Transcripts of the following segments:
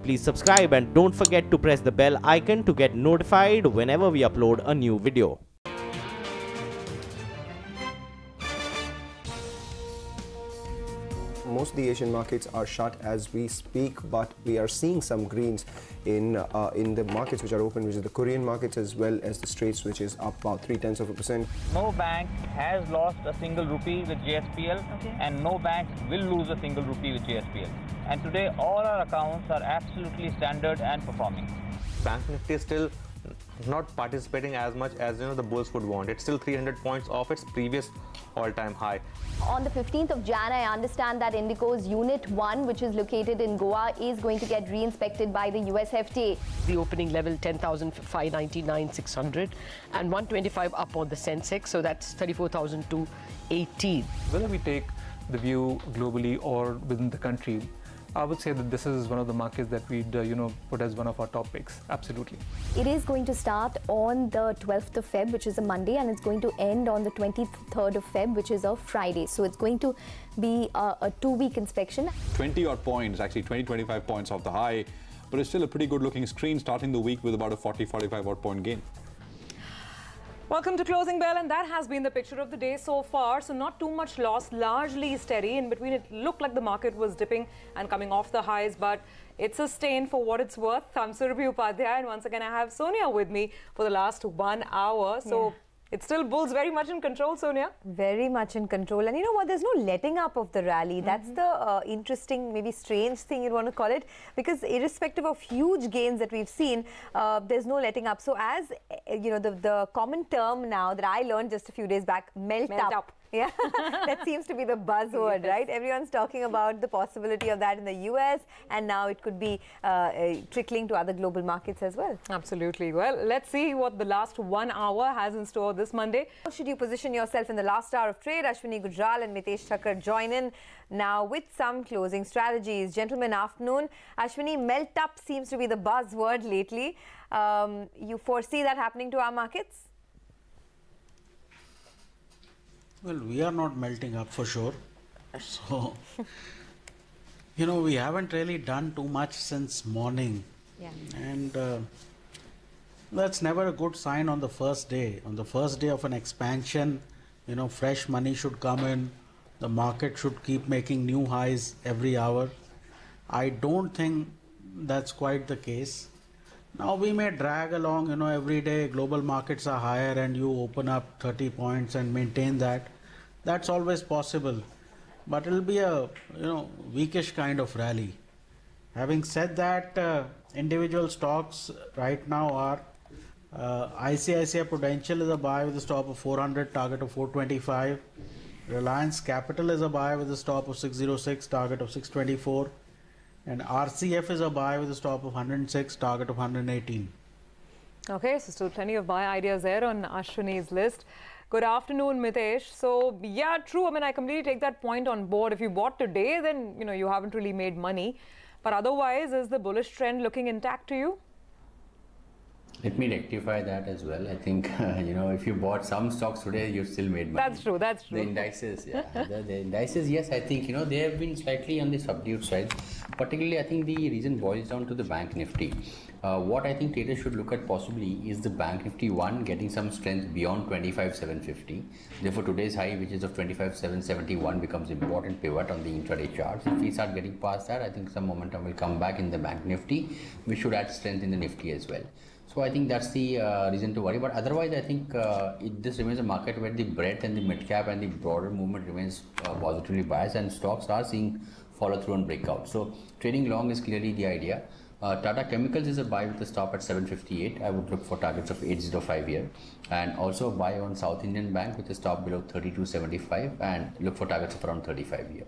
Please subscribe and don't forget to press the bell icon to get notified whenever we upload a new video. Most of the Asian markets are shut as we speak, but we are seeing some greens in the markets which are open, which is the Korean markets as well as the Straits, which is up about 0.3%. No bank has lost a single rupee with JSPL, and no bank will lose a single rupee with JSPL. And today, all our accounts are absolutely standard and performing. Bank Nifty is still not participating as much as the bulls would want. It's still 300 points off its previous all-time high. On the 15th of Jan, I understand that Indigo's Unit 1, which is located in Goa, is going to get re-inspected by the US FTA. The opening level 10,599,600 and 125 up on the Sensex, so that's 34,218. Whether we take the view globally or within the country, I would say that this is one of the markets that we'd put as one of our top picks. Absolutely. It is going to start on the 12th of Feb, which is a Monday, and it's going to end on the 23rd of Feb, which is a Friday. So it's going to be a 2-week inspection. 20 odd points, actually 20-25 points off the high, but it's still a pretty good looking screen starting the week with about a 40-45 odd point gain. Welcome to Closing Bell, and that has been the picture of the day so far. So not too much loss, largely steady. In between, it looked like the market was dipping and coming off the highs, but it's sustained for what it's worth. I'm Surabhi Upadhyay, and once again, I have Sonia with me for the last 1 hour. So it's still bulls very much in control, Sonia. Very much in control. And you know what? There's no letting up of the rally. That's the interesting, maybe strange thing you'd want to call it. Because irrespective of huge gains that we've seen, there's no letting up. So as, the common term now that I learned just a few days back, melt up. Yeah, that seems to be the buzzword, right? Everyone's talking about the possibility of that in the US, and now it could be trickling to other global markets as well. Absolutely. Well, let's see what the last 1 hour has in store this Monday. How should you position yourself in the last hour of trade? Ashwini Gujral and Mitesh Thakkar join in now with some closing strategies. Gentlemen, afternoon. Ashwini, melt up seems to be the buzzword lately. You foresee that happening to our markets? Well, we are not melting up for sure. So, we haven't really done too much since morning. Yeah. And that's never a good sign on the first day. On the first day of an expansion, fresh money should come in. The market should keep making new highs every hour. I don't think that's quite the case. Now we may drag along, every day global markets are higher and you open up 30 points and maintain that. That's always possible, but it'll be a weakish kind of rally. Having said that, individual stocks right now are ICICI Prudential is a buy with a stop of 400, target of 425. Reliance Capital is a buy with a stop of 606, target of 624. And RCF is a buy with a stop of 106, target of 118. Okay, so still plenty of buy ideas there on Ashwini's list. Good afternoon, Mitesh. So, yeah, true. I mean, I completely take that point on board. If you bought today, then, you haven't really made money. But otherwise, is the bullish trend looking intact to you? Let me rectify that as well. I think, if you bought some stocks today, you still made money. That's true. That's true. The indices, yeah. the indices, yes, I think, they have been slightly on the subdued side. Particularly, I think the reason boils down to the Bank Nifty. What I think traders should look at possibly is the Bank Nifty 1 getting some strength beyond 25,750. Therefore, today's high, which is of 25,771, becomes important pivot on the intraday charts. If we start getting past that, I think some momentum will come back in the Bank Nifty, which should add strength in the Nifty as well. So I think that's the reason to worry. But otherwise, I think this remains a market where the breadth and the mid cap and the broader movement remains positively biased, and stocks are seeing follow through and breakout. So trading long is clearly the idea. Tata Chemicals is a buy with a stop at 758. I would look for targets of 805 here, and also a buy on South Indian Bank with a stop below 3275 and look for targets of around 35 here.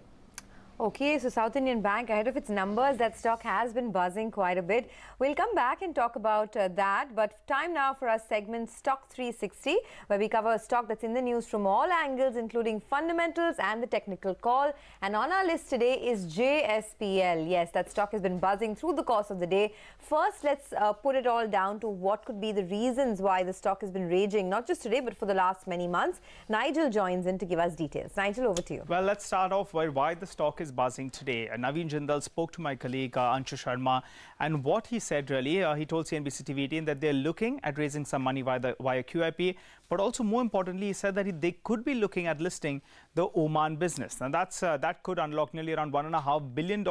Okay, so South Indian Bank, ahead of its numbers, that stock has been buzzing quite a bit. We'll come back and talk about that. But time now for our segment Stock 360, where we cover a stock that's in the news from all angles, including fundamentals and the technical call. And on our list today is JSPL. Yes, that stock has been buzzing through the course of the day. First, let's put it all down to what could be the reasons why the stock has been raging, not just today, but for the last many months. Nigel joins in to give us details. Nigel, over to you. Well, let's start off with why the stock is is buzzing today. Naveen Jindal spoke to my colleague Anshu Sharma, and what he said really, he told CNBC TV18 that they're looking at raising some money via QIP, but also more importantly, he said that they could be looking at listing the Oman business. Now that could unlock nearly around $1.5 billion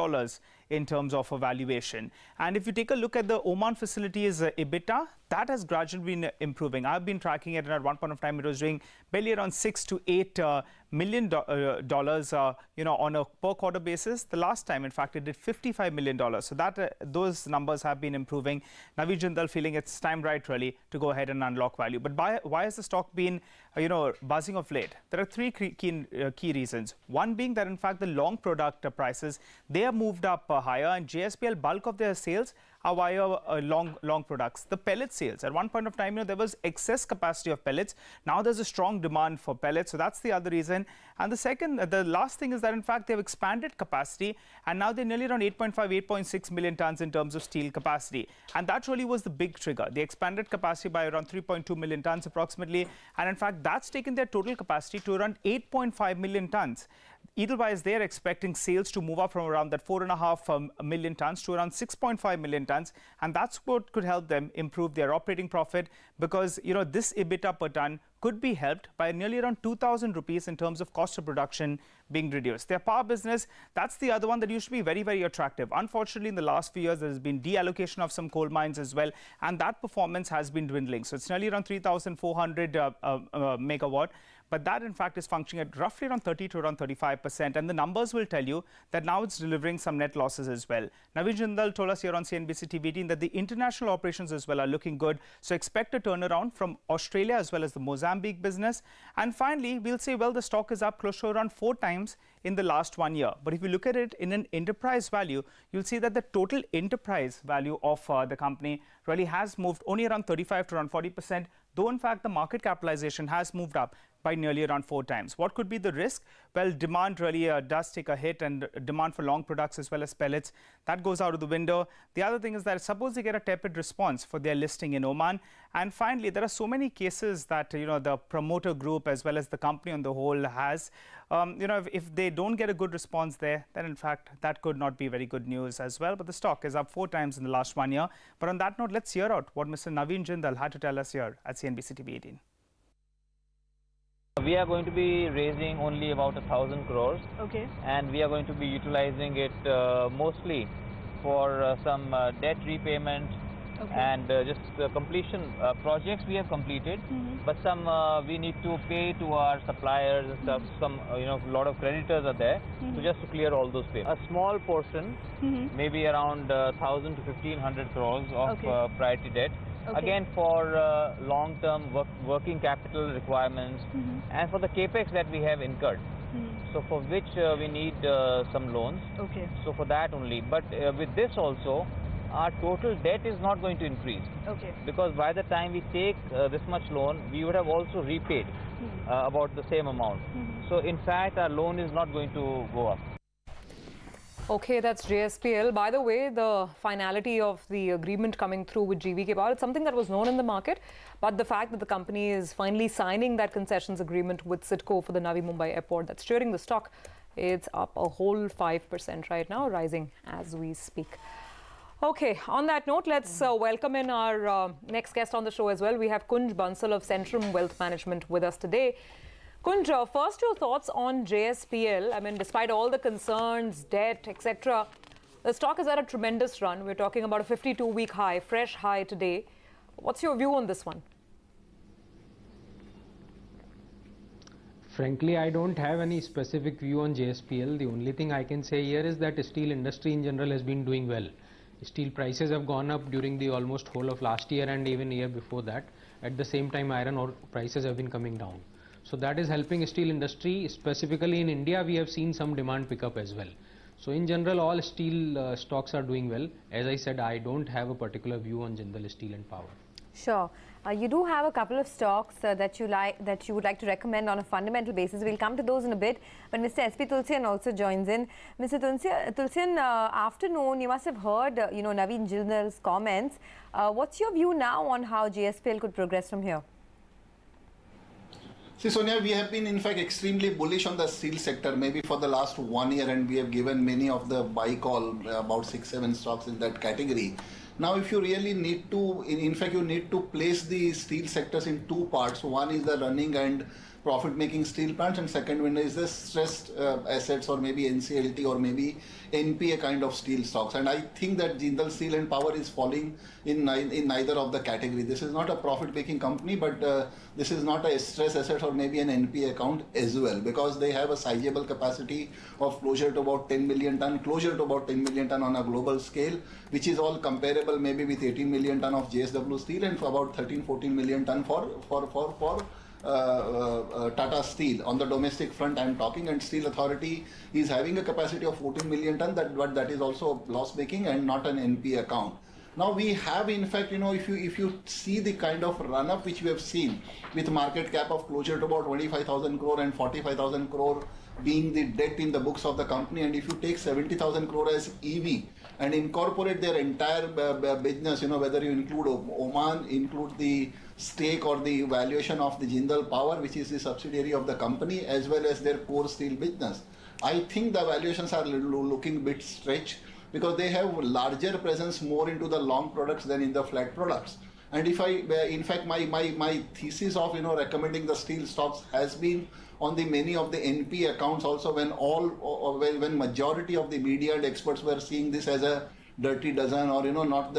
in terms of a valuation. And if you take a look at the Oman facility's EBITDA, that has gradually been improving. I've been tracking it, and at one point of time it was doing barely around $6 to $8 million, on a per quarter basis. The last time, in fact, it did $55 million. So that those numbers have been improving. Naveen Jindal feeling it's time right really to go ahead and unlock value. But why has the stock been buzzing of late? There are three key reasons. One being that in fact the long product prices, they have moved up higher, and JSPL bulk of their sales are via long products. The pellet sales, at one point of time, there was excess capacity of pellets. Now there's a strong demand for pellets, so that's the other reason. And the last thing is that in fact they've expanded capacity, and now they're nearly around 8.6 million tons in terms of steel capacity. And that really was the big trigger. They expanded capacity by around 3.2 million tons approximately, and in fact that's taken their total capacity to around 8.5 million tons. Edelweiss, they're expecting sales to move up from around that 4.5 million tons to around 6.5 million tons, and that's what could help them improve their operating profit, because this EBITDA per ton could be helped by nearly around 2,000 rupees in terms of cost of production being reduced. Their power business, that's the other one that used to be very, very attractive. Unfortunately, in the last few years, there's been deallocation of some coal mines as well, and that performance has been dwindling. So it's nearly around 3,400 megawatt. But that, in fact, is functioning at roughly around 30 to around 35%. And the numbers will tell you that now it's delivering some net losses as well. Naveen Jindal told us here on CNBC TV18 that the international operations as well are looking good. So expect a turnaround from Australia as well as the Mozambique business. And finally, we'll say, well, the stock is up close to around 4 times in the last 1 year. But if you look at it in an enterprise value, you'll see that the total enterprise value of the company really has moved only around 35 to around 40%, though in fact the market capitalization has moved up by nearly around 4 times. What could be the risk? Well, demand really does take a hit, and demand for long products as well as pellets, that goes out of the window. The other thing is that suppose they get a tepid response for their listing in Oman. And finally, there are so many cases that the promoter group as well as the company on the whole has. If they don't get a good response there, then in fact that could not be very good news as well. But the stock is up 4 times in the last 1 year. But on that note, let's hear out what Mr. Naveen Jindal had to tell us here at CNBC TV18. We are going to be raising only about 1,000 crores. Okay. And we are going to be utilizing it mostly for some debt repayment. Okay. And just completion projects we have completed, but some we need to pay to our suppliers and stuff. Some a lot of creditors are there, so just to clear all those payments. A small portion, maybe around 1,000 to 1,500 crores of priority debt. Okay. Again, for long-term working capital requirements and for the capex that we have incurred. So for which we need some loans. Okay. So for that only. But with this also, our total debt is not going to increase. Okay. Because by the time we take this much loan, we would have also repaid about the same amount. So in fact, our loan is not going to go up. Okay, that's JSPL. By the way, the finality of the agreement coming through with GVK Power, it's something that was known in the market, but the fact that the company is finally signing that concessions agreement with CITCO for the Navi Mumbai airport, that's steering the stock. It's up a whole 5% right now, rising as we speak. Okay, on that note, let's welcome in our next guest on the show as well. We have Kunj Bansal of Centrum Wealth Management with us today. Kunj, first your thoughts on JSPL. I mean, despite all the concerns, debt, etc., the stock is at a tremendous run. We're talking about a 52-week high, fresh high today. What's your view on this one? Frankly, I don't have any specific view on JSPL. The only thing I can say here is that the steel industry in general has been doing well. Steel prices have gone up during the almost whole of last year and even year before that. At the same time, iron ore prices have been coming down. So that is helping steel industry. Specifically in India, we have seen some demand pickup as well. So in general, all steel stocks are doing well. As I said, I don't have a particular view on Jindal Steel and Power. Sure. You do have a couple of stocks that you would like to recommend on a fundamental basis. We'll come to those in a bit. But Mr. S.P. Tulsian also joins in. Mr. Tulsian, afternoon, you must have heard, Naveen Jindal's comments. What's your view now on how JSPL could progress from here? See, Sonia, we have been in fact extremely bullish on the steel sector maybe for the last 1 year, and we have given many of the buy call, about 6-7 stocks in that category. Now, if you really need to, in fact, you need to place the steel sectors in two parts. One is the running and profit-making steel plants, and second one is the stressed assets or maybe NCLT or maybe NPA kind of steel stocks. And I think that Jindal Steel and Power is falling in neither of the category. This is not a profit-making company, but this is not a stress asset or maybe an NPA account as well, because they have a sizable capacity of closer to about 10 million ton, on a global scale, which is all comparable maybe with 18 million ton of JSW Steel and for about 13-14 million ton for Tata Steel. On the domestic front I am talking, and Steel Authority is having a capacity of 14 million ton, but that is also loss making and not an NPA account. Now we have, in fact, if you see the kind of run up which we have seen with market cap of closer to about 25,000 crore and 45,000 crore being the debt in the books of the company, and if you take 70,000 crore as EV and incorporate their entire business, whether you include Oman, include the stake or the valuation of the Jindal Power, which is the subsidiary of the company, as well as their core steel business, I think the valuations are looking a bit stretched, because they have larger presence more into the long products than in the flat products. And if I, in fact, my thesis of recommending the steel stocks has been on the many of the NP accounts also, when majority of the media and experts were seeing this as a dirty dozen or not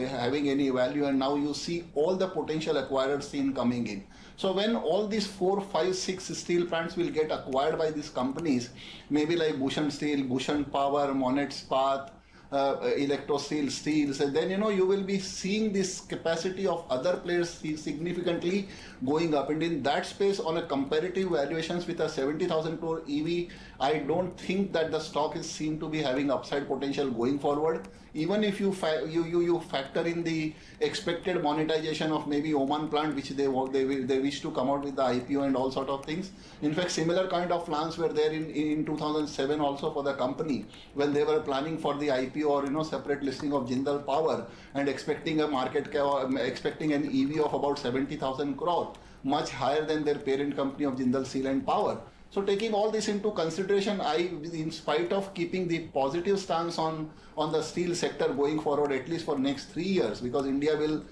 having any value, and now you see all the potential acquirers seen coming in. So when all these 4, 5, 6 steel plants will get acquired by these companies, maybe like Bhushan Steel, Bhushan Power, Monet Spath, Electro Steel, Steels, and then you will be seeing this capacity of other players significantly going up. And in that space, on a comparative valuations with a 70,000 crore EV, I don't think that the stock is seen to be having upside potential going forward. Even if you factor in the expected monetization of maybe Oman plant, which they wish to come out with the IPO and all sort of things. In fact, similar kind of plans were there in 2007 also for the company, when they were planning for the IPO or separate listing of Jindal Power and expecting a market cap, expecting an EV of about 70,000 crore, much higher than their parent company of Jindal Steel and Power. So taking all this into consideration, in spite of keeping the positive stance on the steel sector going forward, at least for next 3 years, because India will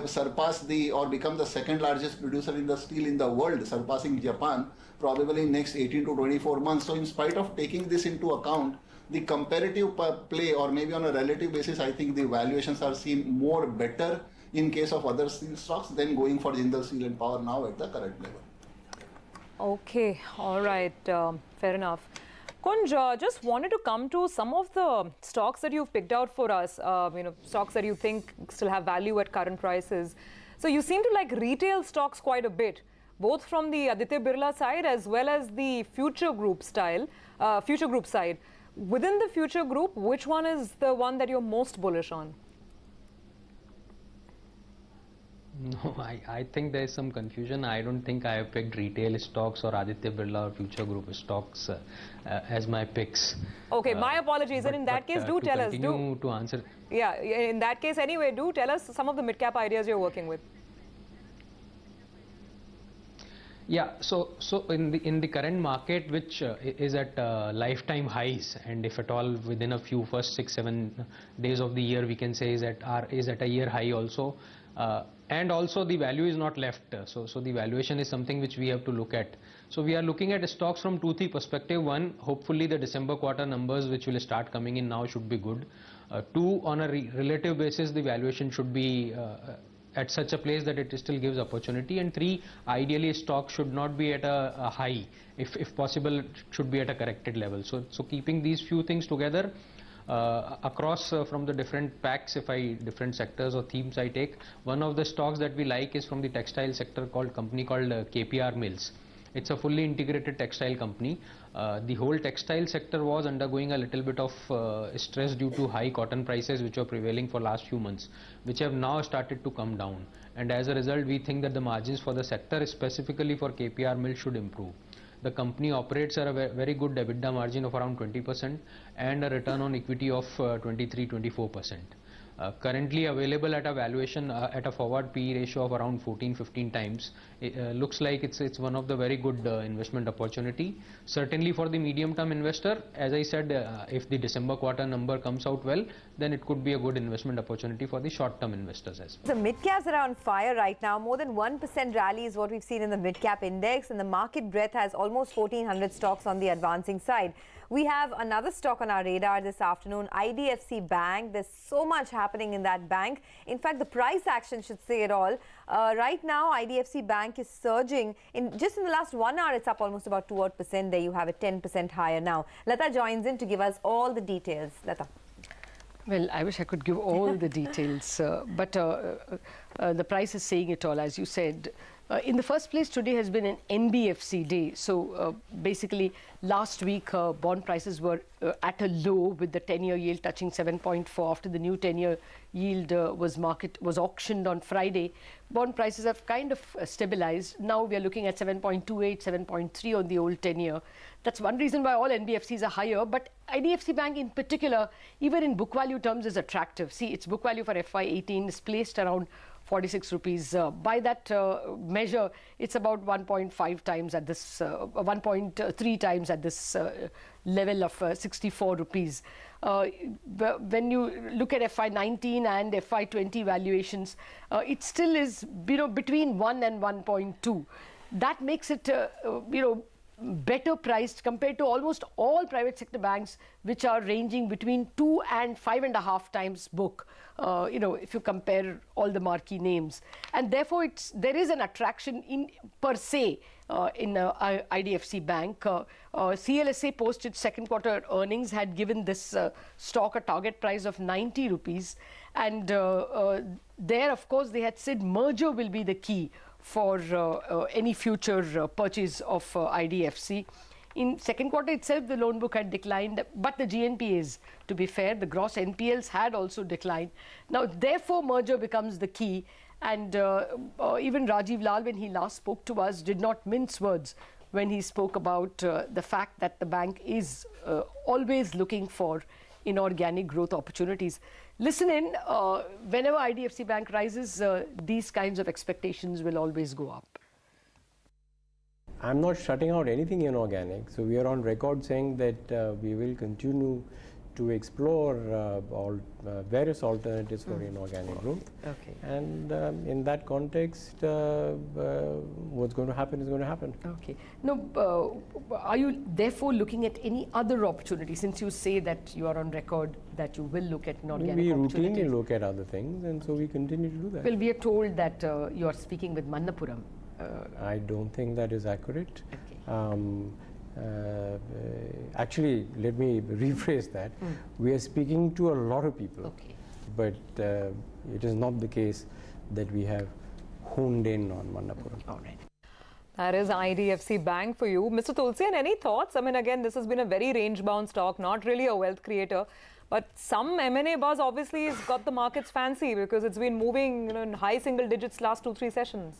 surpass or become the second largest producer in the steel in the world, surpassing Japan, probably in next 18 to 24 months. So in spite of taking this into account, the comparative play, or maybe on a relative basis, I think the valuations are seen more better in case of other steel stocks than going for Jindal Steel and Power now at the current level. Okay, all right, fair enough. Kunj, just wanted to come to some of the stocks that you've picked out for us, stocks that you think still have value at current prices. So you seem to like retail stocks quite a bit, both from the Aditya Birla side as well as the Future Group side. Within the Future Group, which one is the one that you're most bullish on? No, I think there is some confusion. I don't think I have picked retail stocks or Aditya Birla or Future Group stocks as my picks. Okay, my apologies. And in that case, do tell us. To answer. Yeah, in that case, anyway, do tell us some of the mid-cap ideas you're working with. Yeah, so in the current market, which is at lifetime highs, and if at all within a few first 6-7 days of the year, we can say is at a year high also. And also the value is not left, so the valuation is something which we have to look at. So we are looking at stocks from 2-3 perspective. One, hopefully the December quarter numbers which will start coming in now should be good. Two, on a relative basis, the valuation should be at such a place that it still gives opportunity. And three, ideally stock should not be at a high. If possible, it should be at a corrected level. So keeping these few things together, across from the different packs, different sectors or themes I take, one of the stocks that we like is from the textile sector, company called KPR Mills. It's a fully integrated textile company. The whole textile sector was undergoing a little bit of stress due to high cotton prices which were prevailing for last few months, which have now started to come down. And as a result, we think that the margins for the sector, specifically for KPR Mills, should improve. The company operates at a very good EBITDA margin of around 20% and a return on equity of 23-24%. currently available at a valuation at a forward PE ratio of around 14-15 times. It looks like it's one of the very good investment opportunity. Certainly for the medium-term investor, as I said, if the December quarter number comes out well, then it could be a good investment opportunity for the short-term investors as well. The mid-caps are on fire right now. More than 1% rally is what we've seen in the mid-cap index, and the market breadth has almost 1,400 stocks on the advancing side. We have another stock on our radar this afternoon, Idfc Bank. There's so much happening in that bank. In fact, the price action should say it all. Right now, Idfc Bank is surging. Just in the last 1 hour, it's up almost about 2% there. You have it 10% higher now. Lata joins in to give us all the details. Lata. Well, I wish I could give all the details, but the price is saying it all, as you said. In the first place, today has been an NBFC day. So basically, last week, bond prices were at a low with the 10-year yield touching 7.4 after the new 10-year yield was auctioned on Friday. Bond prices have kind of stabilized. Now we are looking at 7.28, 7.3 on the old 10-year. That's one reason why all NBFCs are higher. But Idfc Bank in particular, even in book value terms, is attractive. See, its book value for FY18 is placed around 46 rupees. By that measure, it's about 1.5 times at this, 1.3 times at this level of 64 rupees. When you look at FY19 and FY20 valuations, it still is, between 1 and 1.2. That makes it, better priced compared to almost all private sector banks, which are ranging between 2 and 5.5 times book, if you compare all the marquee names. And therefore, there is an attraction in per se in Idfc Bank. CLSA post its second quarter earnings had given this stock a target price of 90 rupees. And there, of course, they had said merger will be the key for any future purchase of IDFC. In second quarter itself, the loan book had declined, but the GNPAs, to be fair, the gross NPLs had also declined. Now, therefore, merger becomes the key. And even Rajiv Lal, when he last spoke to us, did not mince words when he spoke about the fact that the bank is always looking for inorganic growth opportunities. Listen in, whenever Idfc Bank rises, these kinds of expectations will always go up. I'm not shutting out anything inorganic. So we are on record saying that we will continue to explore various alternatives for inorganic growth. Okay. And in that context, what's going to happen is going to happen. Okay. Now, are you therefore looking at any other opportunity, since you say that you are on record that you will look at inorganic opportunities? We routinely look at other things, and so we continue to do that. Well, we are told that you are speaking with Manappuram. I don't think that is accurate. Okay. Actually, let me rephrase that. We are speaking to a lot of people, but it is not the case that we have honed in on Manappuram. All right. That is Idfc Bank for you. Mr. Tulsian, any thoughts? I mean, again, this has been a very range-bound stock, not really a wealth creator. But some M&A buzz obviously has got the markets fancy because it's been moving in high single digits last 2-3 sessions.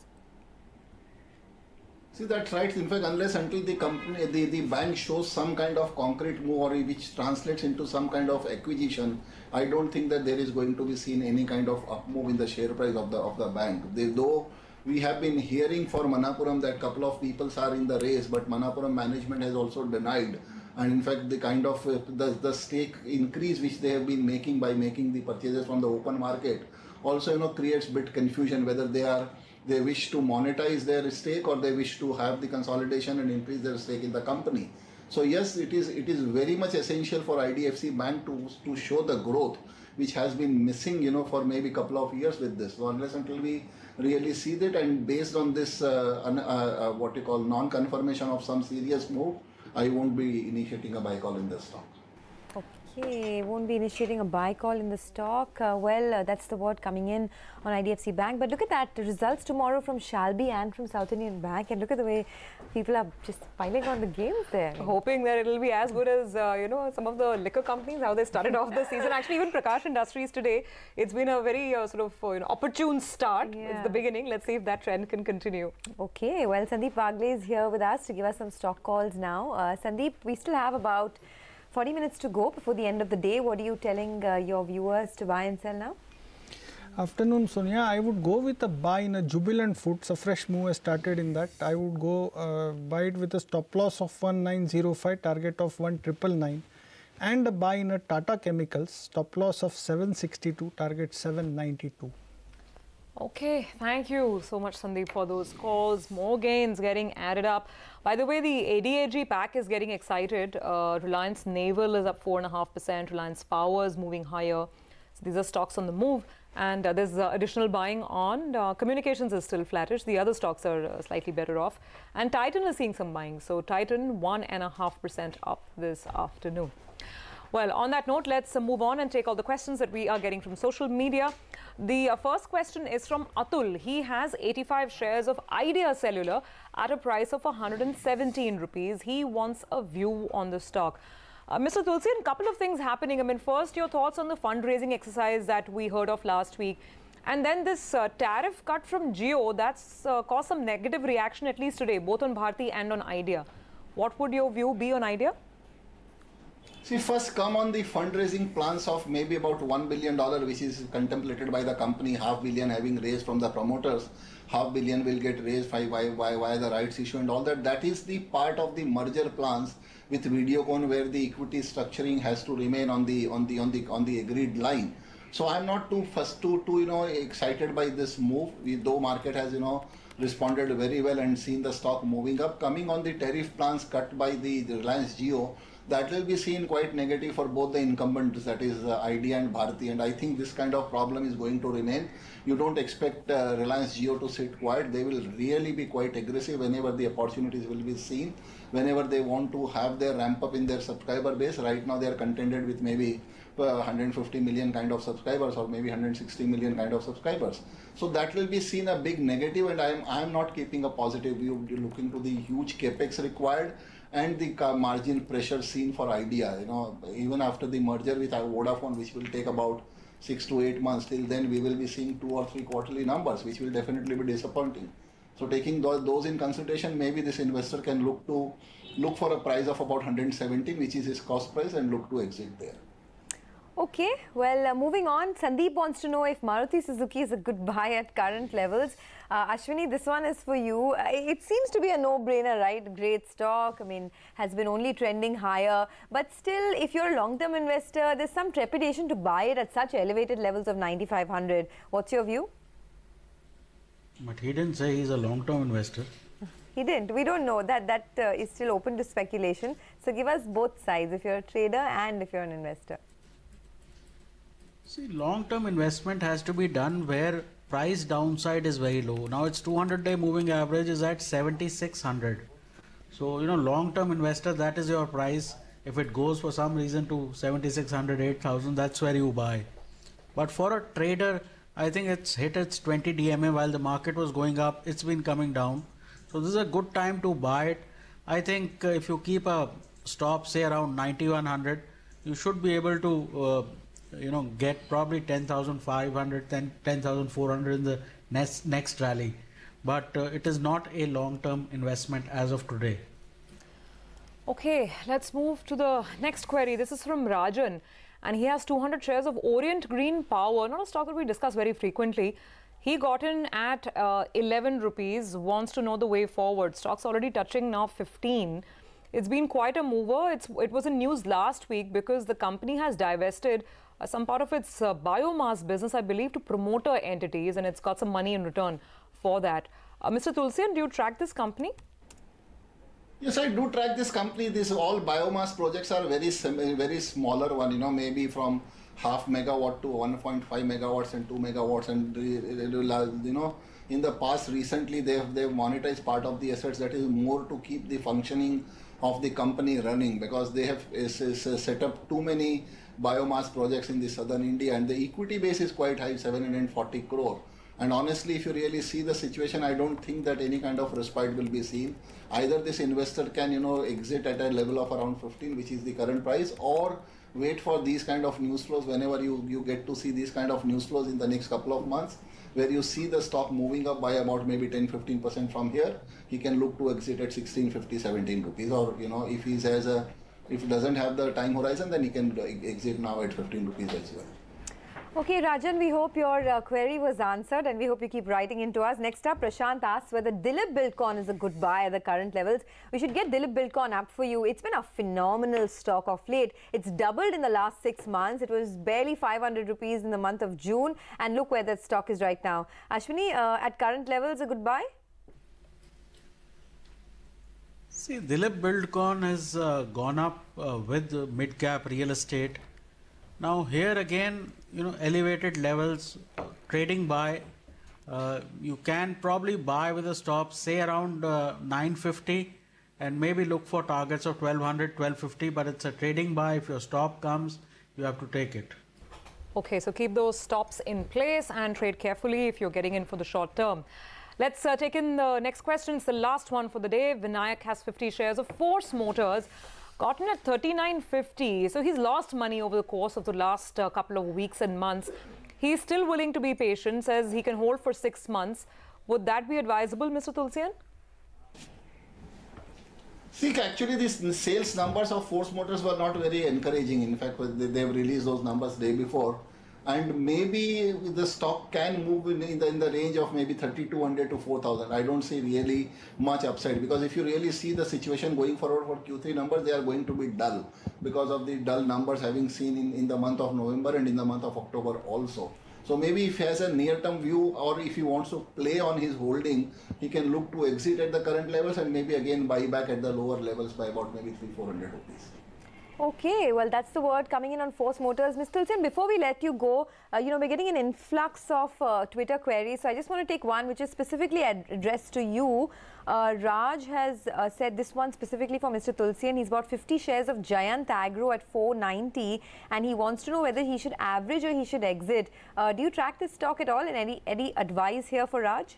See, that's right. In fact, unless until the company, the bank shows some kind of concrete move or which translates into some kind of acquisition, I don't think that there is going to be seen any kind of up move in the share price of the bank. Though we have been hearing for Manappuram that a couple of people are in the race, but Manappuram management has also denied. And in fact, the kind of the stake increase which they have been making by making the purchases from the open market also creates bit confusion whether they wish to monetize their stake or they wish to have the consolidation and increase their stake in the company. So yes, it is very much essential for Idfc Bank to show the growth which has been missing for maybe a couple of years with this. So unless until we really see that, and based on this what you call non-confirmation of some serious move, I won't be initiating a buy call in this stock. Okay, won't be initiating a buy call in the stock. That's the word coming in on Idfc Bank. But look at that, the results tomorrow from Shalby and from South Indian Bank. And look at the way people are just piling on the games there. Hoping that it'll be as good as, some of the liquor companies, how they started off the season. Actually, even Prakash Industries today, it's been a very opportune start. Yeah. It's the beginning. Let's see if that trend can continue. Okay, well, Sandeep Wagle is here with us to give us some stock calls now. Sandeep, we still have about 40 minutes to go before the end of the day. What are you telling your viewers to buy and sell now? Afternoon, Sonia. I would go with a buy in a Jubilant Foods. A fresh move has started in that. I would go buy it with a stop loss of 1905, target of 1999, and a buy in a Tata Chemicals, stop loss of 762, target 792. Okay, thank you so much, Sandeep, for those calls. More gains getting added up. By the way, the ADAG pack is getting excited. Reliance Naval is up 4.5%. Reliance Power is moving higher. So these are stocks on the move. And there's additional buying on. Communications is still flattish. The other stocks are slightly better off. And Titan is seeing some buying. So Titan 1.5% up this afternoon. Well, on that note, let's move on and take all the questions that we are getting from social media. The first question is from Atul. He has 85 shares of Idea Cellular at a price of 117 rupees. He wants a view on the stock. Mr. Tulsian, a couple of things happening. I mean, first, your thoughts on the fundraising exercise that we heard of last week. And then this tariff cut from Jio, that's caused some negative reaction, at least today, both on Bharti and on Idea. What would your view be on Idea? See, first come on the fundraising plans of maybe about $1 billion, which is contemplated by the company, $500 million having raised from the promoters, $500 million will get raised via the rights issue and all that. That is the part of the merger plans with Videocon, where the equity structuring has to remain on the agreed line. So I'm not too excited by this move. Though market has responded very well and seen the stock moving up. Coming on the tariff plans cut by the Reliance Jio, that will be seen quite negative for both the incumbents, that is Idea and Bharti, and I think this kind of problem is going to remain. You don't expect Reliance Jio to sit quiet. They will really be quite aggressive whenever the opportunities will be seen, whenever they want to have their ramp up in their subscriber base. Right now they are contended with maybe 150 million kind of subscribers or maybe 160 million kind of subscribers. So that will be seen a big negative, and I am not keeping a positive view looking to the huge capex required and the margin pressure seen for Idea. Even after the merger with Vodafone, which will take about 6 to 8 months, till then we will be seeing 2 or 3 quarterly numbers, which will definitely be disappointing. So taking those in consideration, maybe this investor can look for a price of about 117, which is his cost price, and look to exit there. Okay, well, moving on, Sandeep wants to know if Maruti Suzuki is a good buy at current levels. Ashwini, this one is for you. It seems to be a no-brainer, right? Great stock, I mean, has been only trending higher. But still, if you're a long-term investor, there's some trepidation to buy it at such elevated levels of 9,500. What's your view? But he didn't say he's a long-term investor. He didn't. We don't know. That is still open to speculation. So give us both sides, if you're a trader and if you're an investor. See, long-term investment has to be done where price downside is very low. Now its 200-day moving average is at 7,600. So, long-term investor, that is your price. If it goes for some reason to 7,600, 8,000, that's where you buy. But for a trader, I think it's hit its 20 DMA while the market was going up. It's been coming down. So this is a good time to buy it. I think if you keep a stop, say around 9,100, you should be able to get probably 10,500, 10,400 in the next rally. But it is not a long-term investment as of today. Okay, let's move to the next query. This is from Rajan, and he has 200 shares of Orient Green Power, not a stock that we discuss very frequently. He got in at 11 rupees, wants to know the way forward. Stock's already touching now 15. It's been quite a mover. It was in news last week because the company has divested some part of its biomass business, I believe, to promoter entities, and it's got some money in return for that. Mr. Tulsian, do you track this company? Yes, I do track this company. These all biomass projects are very smaller one, maybe from 0.5 megawatt to 1.5 megawatts and 2 megawatts. And, in the past, recently, they've monetized part of the assets. That is more to keep the functioning of the company running, because they have set up too many biomass projects in the southern India, and the equity base is quite high, 740 crore. And honestly, if you really see the situation, I don't think that any kind of respite will be seen. Either this investor can, exit at a level of around 15, which is the current price, or wait for these kind of news flows. Whenever you get to see these kind of news flows in the next couple of months, where you see the stock moving up by about maybe 10-15% from here, he can look to exit at 16.50, 17 rupees. Or, if he doesn't have the time horizon, then he can exit now at 15 rupees as well. Okay, Rajan, we hope your query was answered and we hope you keep writing into us. Next up, Prashant asks whether Dilip Buildcon is a good buy at the current levels. We should get Dilip Buildcon up for you. It's been a phenomenal stock of late. It's doubled in the last 6 months. It was barely 500 rupees in the month of June. And look where that stock is right now. Ashwini, at current levels, a good buy? See, Dilip Buildcon has gone up with mid-cap real estate. Now here again, elevated levels, trading buy. You can probably buy with a stop, say around 950, and maybe look for targets of 1200, 1250. But it's a trading buy. If your stop comes, you have to take it. Okay, so keep those stops in place and trade carefully if you're getting in for the short term. Let's take in the next question. It's the last one for the day. Vinayak has 50 shares of Force Motors. Gotten at 39.50, so he's lost money over the course of the last couple of weeks and months. He's still willing to be patient, says he can hold for 6 months. Would that be advisable, Mr. Tulsian? See, actually, these sales numbers of Force Motors were not very encouraging. In fact, they've released those numbers day before. And maybe the stock can move in the range of maybe 3,200 to 4,000. I don't see really much upside, because if you really see the situation going forward for Q3 numbers, they are going to be dull because of the dull numbers having seen in the month of November and in the month of October also. So maybe if he has a near-term view, or if he wants to play on his holding, he can look to exit at the current levels and maybe again buy back at the lower levels by about maybe 300-400 rupees. Okay, well, that's the word coming in on Force Motors. Ms. Tulsian, before we let you go, we're getting an influx of Twitter queries. So I just want to take one which is specifically addressed to you. Raj has said this one specifically for Mr. Tulsian. He's bought 50 shares of Giant Agro at 490 and he wants to know whether he should average or he should exit. Do you track this stock at all, and any advice here for Raj?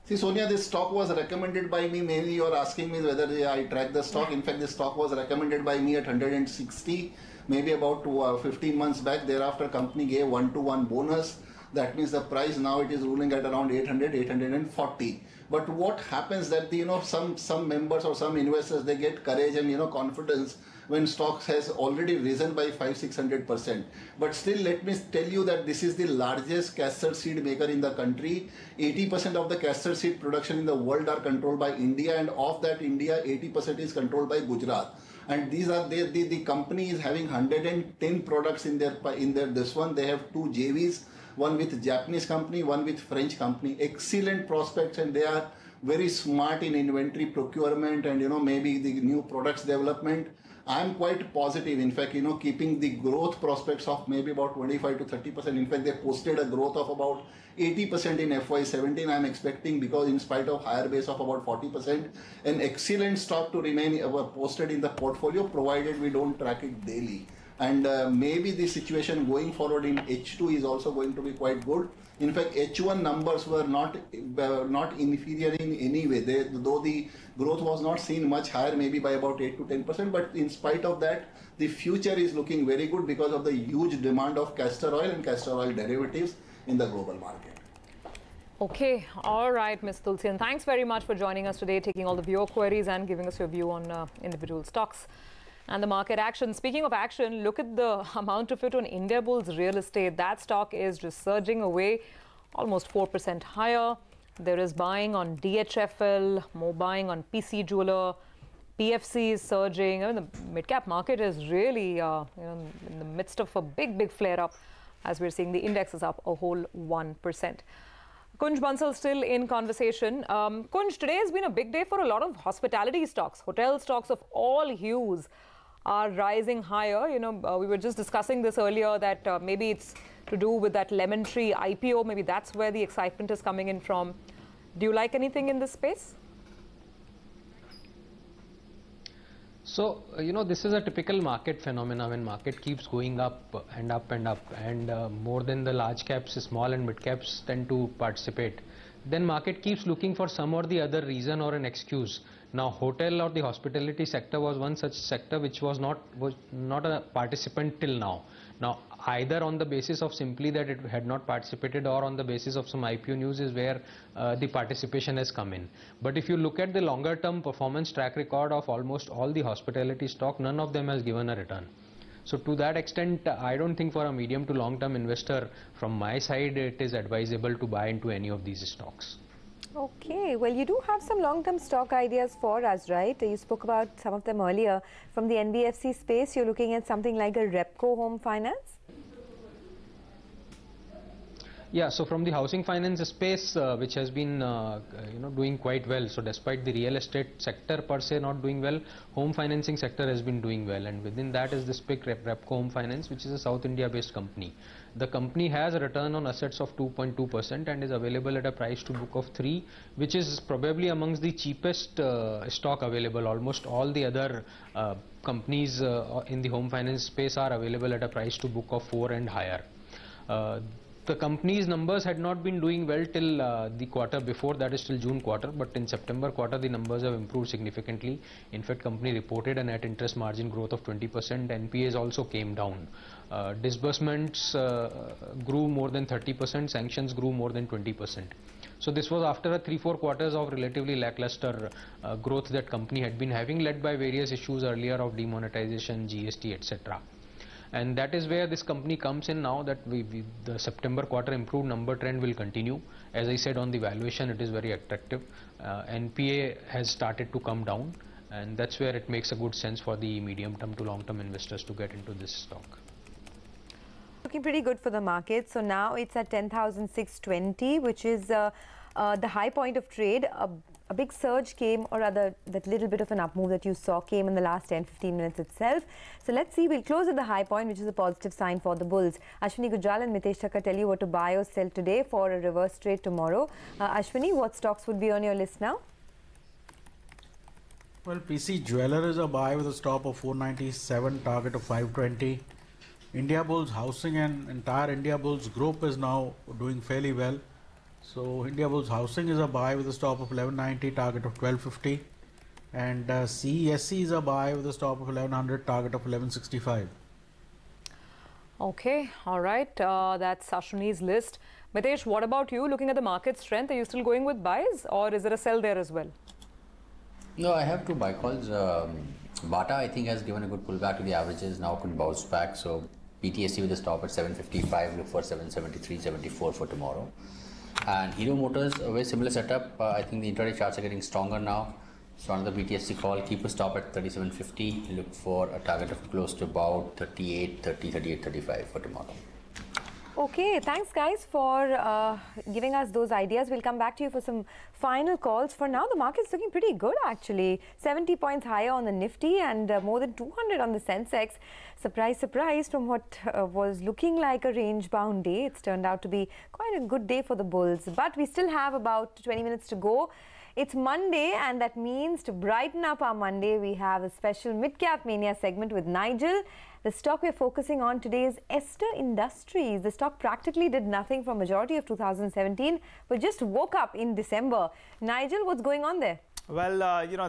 See, Sonia, this stock was recommended by me. Mainly you are asking me whether I track the stock. In fact, this stock was recommended by me at 160, maybe about 15 months back. Thereafter, company gave 1-to-1 bonus. That means the price now it is ruling at around 800, 840. But what happens that some members or some investors, they get courage and confidence when stocks has already risen by 500-600%. But still, let me tell you that this is the largest castor seed maker in the country. 80% of the castor seed production in the world are controlled by India, and of that India, 80% is controlled by Gujarat. And these are the company is having 110 products in their this one. They have 2 JVs, one with Japanese company, one with French company. Excellent prospects, and they are very smart in inventory procurement and maybe the new products development. I am quite positive. In fact, keeping the growth prospects of maybe about 25 to 30%. In fact, they posted a growth of about 80% in FY17. I am expecting, because in spite of higher base of about 40%, an excellent stock to remain posted in the portfolio, provided we don't track it daily. And maybe the situation going forward in H2 is also going to be quite good. In fact, H1 numbers were not inferior in any way. Though the growth was not seen much higher, maybe by about 8 to 10%, but in spite of that, the future is looking very good because of the huge demand of castor oil and castor oil derivatives in the global market. Okay, all right, Ms. Tulsian. Thanks very much for joining us today, taking all the viewer queries and giving us your view on individual stocks and the market action. Speaking of action, look at the amount of it on Indiabulls Real Estate. That stock is just surging away, almost 4% higher. There is buying on DHFL, more buying on PC Jeweler. PFC is surging. I mean, the mid-cap market is really in the midst of a big flare-up, as we're seeing the index is up a whole 1%. Kunj, Bansal still in conversation. Kunj, today has been a big day for a lot of hospitality stocks. Hotel stocks of all hues are rising higher. We were just discussing this earlier, that maybe it's to do with that Lemon Tree IPO. Maybe that's where the excitement is coming in from. Do you like anything in this space? So, this is a typical market phenomena when market keeps going up and up and up, and more than the large caps, small and mid caps tend to participate. Then market keeps looking for some or the other reason or an excuse. Now, hotel or the hospitality sector was one such sector which was not a participant till now. Now, either on the basis of simply that it had not participated, or on the basis of some IPO news is where the participation has come in. But if you look at the longer term performance track record of almost all the hospitality stock, none of them has given a return. So to that extent, I don't think for a medium to long term investor from my side it is advisable to buy into any of these stocks. Okay, well, you do have some long-term stock ideas for us, right? You spoke about some of them earlier. From the NBFC space, you're looking at something like a Repco Home Finance? Yeah, so from the housing finance space, which has been doing quite well. So despite the real estate sector per se not doing well, home financing sector has been doing well, and within that is this big Repco Home Finance, which is a South India based company. The company has a return on assets of 2.2% and is available at a price to book of 3, which is probably amongst the cheapest stock available. Almost all the other companies in the home finance space are available at a price to book of 4 and higher. The company's numbers had not been doing well till the quarter before, that is till June quarter, but in September quarter the numbers have improved significantly. In fact, company reported a net interest margin growth of 20%, NPAs also came down. Disbursements grew more than 30%, sanctions grew more than 20%. So this was after a 3-4 quarters of relatively lackluster growth that company had been having, led by various issues earlier of demonetization, GST, etc. And that is where this company comes in now, that the September quarter improved number trend will continue. As I said, on the valuation it is very attractive. NPA has started to come down, and that's where it makes a good sense for the medium term to long term investors to get into this stock. Looking pretty good for the market. So now it's at 10,620, which is the high point of trade. A big surge came, or rather that little bit of an up move that you saw came in the last 10-15 minutes itself. So let's see, we'll close at the high point, which is a positive sign for the bulls. Ashwini Gujral and Mitesh Thakkar tell you what to buy or sell today for a reverse trade tomorrow. Ashwini, what stocks would be on your list now? Well, PC Jeweler is a buy with a stop of 497, target of 520. India Bulls Housing and entire India Bulls group is now doing fairly well. So India Bulls Housing is a buy with a stop of 1190, target of 1250, and CESC is a buy with a stop of 1100, target of 1165. Okay, all right, that's Ashwini's list. Mitesh, what about you? Looking at the market strength, are you still going with buys, or is there a sell there as well? No, I have 2 buy calls. Bata, I think, has given a good pullback to the averages, now could bounce back. So PTSC with a stop at 755, look for 773, 74 for tomorrow. And Hero Motors, a very similar setup. I think the intraday charts are getting stronger now. So another BTSC call, keep a stop at 3750, look for a target of close to about 38, 30, 38, 35 for tomorrow. Okay, thanks guys for giving us those ideas. We'll come back to you for some final calls. For now, the market's looking pretty good actually. 70 points higher on the Nifty and more than 200 on the Sensex. Surprise, surprise, from what was looking like a range-bound day, it's turned out to be quite a good day for the bulls. But we still have about 20 minutes to go. It's Monday, and that means to brighten up our Monday, we have a special Mid-Cap Mania segment with Nigel. The stock we're focusing on today is Ester Industries. The stock practically did nothing for majority of 2017, but just woke up in December. Nigel, what's going on there? Well,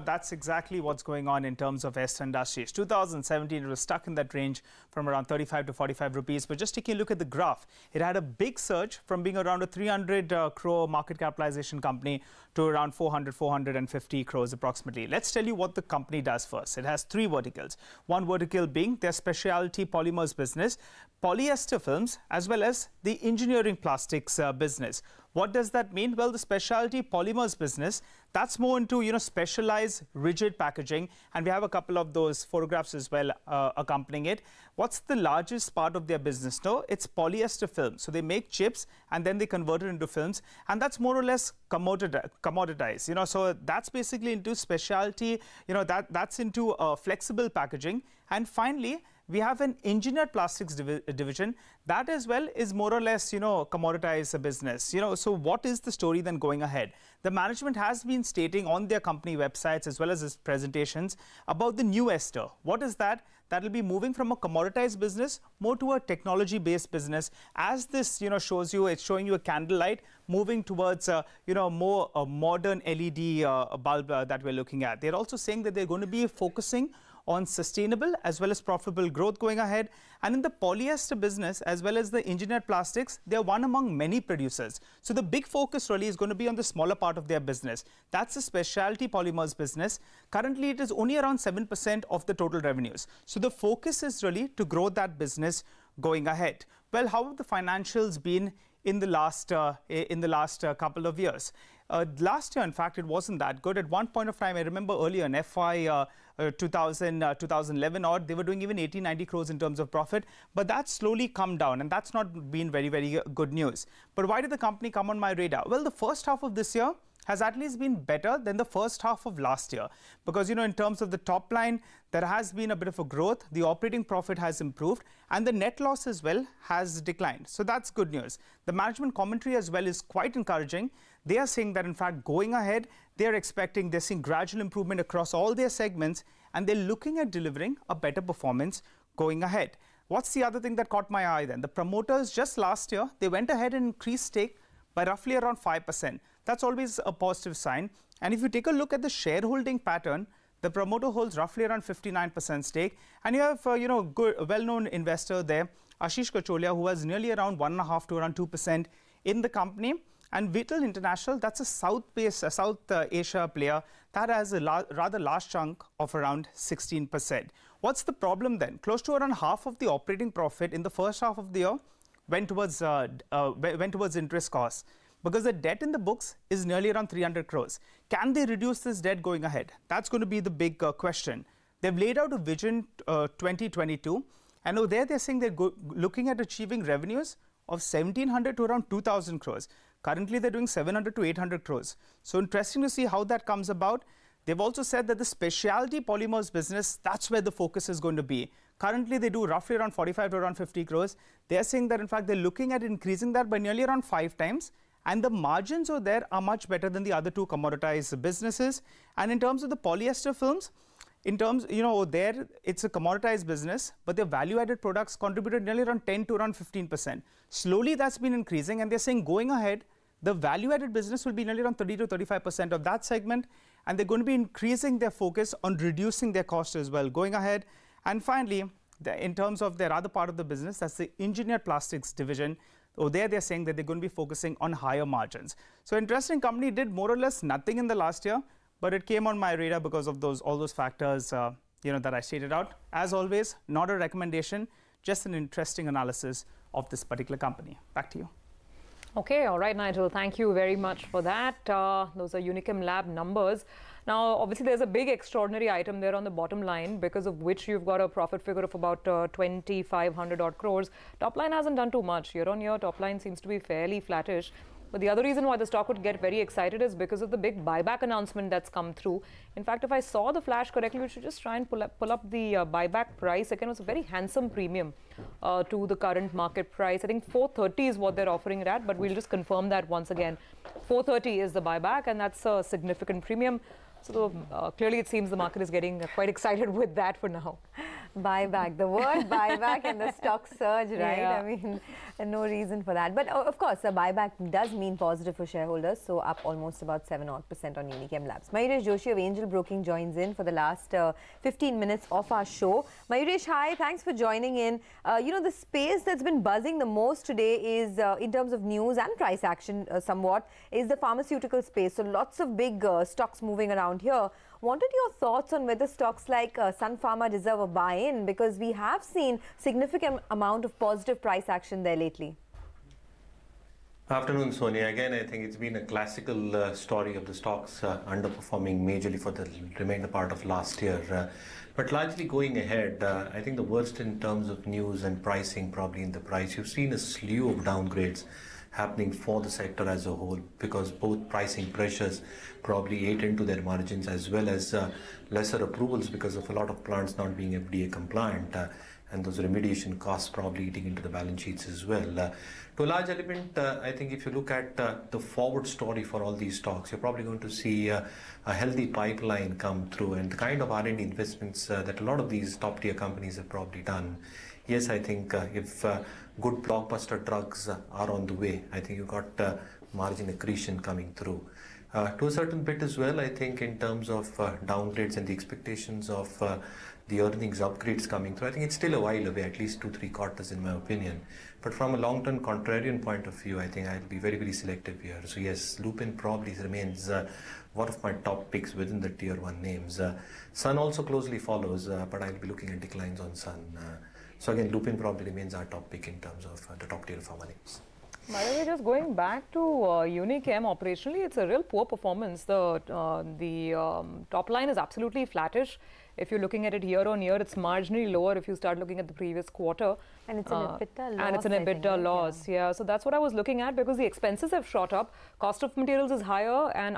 that's exactly what's going on in terms of Ester Industries. 2017, it was stuck in that range from around 35 to 45 rupees. But just taking a look at the graph, it had a big surge from being around a 300 crore market capitalization company to around 450 crores approximately. Let's tell you what the company does first. It has 3 verticals. One vertical being their specialty polymers business, polyester films, as well as the engineering plastics business. What does that mean? Well, the specialty polymers business, that's more into, specialized rigid packaging. And we have a couple of those photographs as well accompanying it. What's the largest part of their business? No, it's polyester film. So they make chips and then they convert it into films. And that's more or less commoditized. So that's basically into specialty, that's into flexible packaging. And finally, we have an engineered plastics division that as well is more or less, commoditized business. So what is the story then going ahead? The management has been stating on their company websites as well as its presentations about the new Ester. What is that? That will be moving from a commoditized business more to a technology-based business. As this, shows you, it's showing you a candlelight moving towards, more modern LED bulb that we're looking at. They're also saying that they're going to be focusing on sustainable as well as profitable growth going ahead. And in the polyester business as well as the engineered plastics, they are one among many producers. So the big focus really is going to be on the smaller part of their business. That's the specialty polymers business. Currently, it is only around 7% of the total revenues. So the focus is really to grow that business going ahead. Well, how have the financials been in the last couple of years? Last year, in fact, it wasn't that good. At one point of time, I remember earlier in FY 2011 odd, they were doing even 80-90 crores in terms of profit. But that's slowly come down, and that's not been very, very good news. But why did the company come on my radar? Well, the first half of this year has at least been better than the first half of last year. Because, in terms of the top line, there has been a bit of a growth. The operating profit has improved, and the net loss as well has declined. So that's good news. The management commentary as well is quite encouraging. They are saying that, in fact, going ahead, they're seeing gradual improvement across all their segments, and they're looking at delivering a better performance going ahead. What's the other thing that caught my eye then? The promoters just last year, they went ahead and increased stake by roughly around 5%. That's always a positive sign. And if you take a look at the shareholding pattern, the promoter holds roughly around 59% stake. And you have, a well-known investor there, Ashish Kacholia, who has nearly around 1.5 to around 2% in the company. And Vital International, that's a South Asia player that has a rather large chunk of around 16%. What's the problem then? Close to around half of the operating profit in the first half of the year went towards interest costs, because the debt in the books is nearly around 300 crores. Can they reduce this debt going ahead? That's going to be the big question. They've laid out a vision 2022, and over there they're saying they're looking at achieving revenues of 1,700 to around 2,000 crores. Currently, they're doing 700 to 800 crores. So interesting to see how that comes about. They've also said that the specialty polymers business, that's where the focus is going to be. Currently, they do roughly around 45 to around 50 crores. They're saying that, in fact, they're looking at increasing that by nearly around 5 times. And the margins over there are much better than the other two commoditized businesses. And in terms of the polyester films, there it's a commoditized business, but their value-added products contributed nearly around 10 to around 15%. Slowly, that's been increasing, and they're saying going ahead, the value-added business will be nearly around 30 to 35% of that segment, and they're going to be increasing their focus on reducing their costs as well going ahead. And finally, in terms of their other part of the business, that's the engineered plastics division. Over there, they're saying that they're going to be focusing on higher margins. So, interesting company, did more or less nothing in the last year, but it came on my radar because of all those factors that I stated out. As always, not a recommendation, just an interesting analysis of this particular company. Back to you. Okay, all right, Nigel, thank you very much for that. Those are Unichem Lab numbers. Now, obviously, there's a big extraordinary item there on the bottom line, because of which you've got a profit figure of about 2,500 odd crores. Top line hasn't done too much. Year on year, top line seems to be fairly flattish. But the other reason why the stock would get very excited is because of the big buyback announcement that's come through. In fact, if I saw the flash correctly, we should just try and pull up the buyback price. Again, it was a very handsome premium to the current market price. I think 430 is what they're offering it at, but we'll just confirm that once again. 430 is the buyback, and that's a significant premium. So clearly it seems the market is getting quite excited with that for now. Buyback, the word buyback and the stock surge, right? Yeah. I mean, no reason for that. But of course, the buyback does mean positive for shareholders. So up almost about 7% on Unichem Labs. Mayuresh Joshi of Angel Broking joins in for the last 15 minutes of our show. Mayuresh, hi, thanks for joining in. The space that's been buzzing the most today is, in terms of news and price action somewhat, is the pharmaceutical space. So lots of big stocks moving around here. Wanted your thoughts on whether stocks like Sun Pharma deserve a buy-in, because we have seen significant amount of positive price action there lately. Afternoon, Sonia. Again, I think it's been a classical story of the stocks underperforming majorly for the remainder part of last year. But largely going ahead, I think the worst in terms of news and pricing, probably in the price. You've seen a slew of downgrades happening for the sector as a whole, because both pricing pressures probably ate into their margins, as well as lesser approvals because of a lot of plants not being FDA compliant, and those remediation costs probably eating into the balance sheets as well. To a large element, I think if you look at the forward story for all these stocks, you're probably going to see a healthy pipeline come through, and the kind of R&D investments that a lot of these top tier companies have probably done. Yes, I think if good blockbuster drugs are on the way, I think you've got margin accretion coming through. To a certain bit as well, I think in terms of downgrades and the expectations of the earnings upgrades coming through, I think it's still a while away, at least 2-3 quarters in my opinion. But from a long-term contrarian point of view, I think I'll be very, very selective here. So yes, Lupin probably remains one of my top picks within the tier 1 names. Sun also closely follows, but I'll be looking at declines on Sun. So again, Lupin probably remains our top pick in terms of the top tier pharma names. By the way, just going back to Unichem, operationally, it's a real poor performance. The top line is absolutely flattish. If you're looking at it year on year, it's marginally lower if you start looking at the previous quarter. And it's an EBITDA loss. And it's an EBITDA loss, yeah. So that's what I was looking at, because the expenses have shot up. Cost of materials is higher, and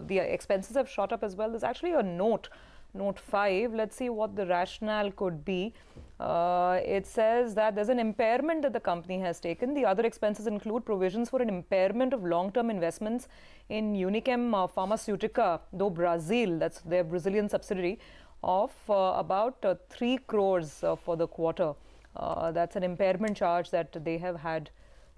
the expenses have shot up as well. There's actually a note 5. Let's see what the rationale could be. It says that there's an impairment that the company has taken. The other expenses include provisions for an impairment of long-term investments in Unichem Pharmaceutica do Brazil, that's their Brazilian subsidiary, of about 3 crores for the quarter. That's an impairment charge that they have had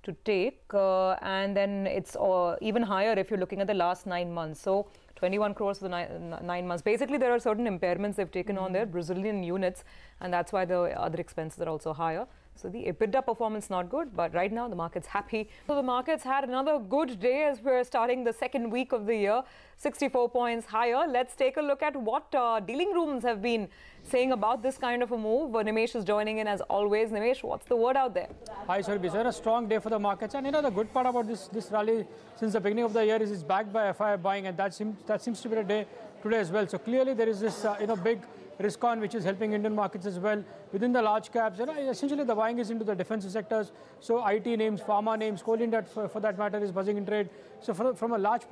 to take, and then it's even higher if you're looking at the last 9 months. So 21 crores for the 9 months. Basically, there are certain impairments they've taken on their Brazilian units, and that's why the other expenses are also higher. So the EBITDA performance not good, but right now the market's happy. So the market's had another good day as we're starting the second week of the year, 64 points higher. Let's take a look at what dealing rooms have been saying about this kind of a move. Nimesh is joining in as always. Nimesh, what's the word out there? Hi, Surbhi. So a strong day for the markets, and the good part about this rally since the beginning of the year is it's backed by FI buying, and that seems to be the day today as well. So clearly there is this big risk on which is helping Indian markets as well. Within the large caps, essentially the buying is into the defensive sectors. So IT names, pharma names, coal India for that matter is buzzing in trade. So from a large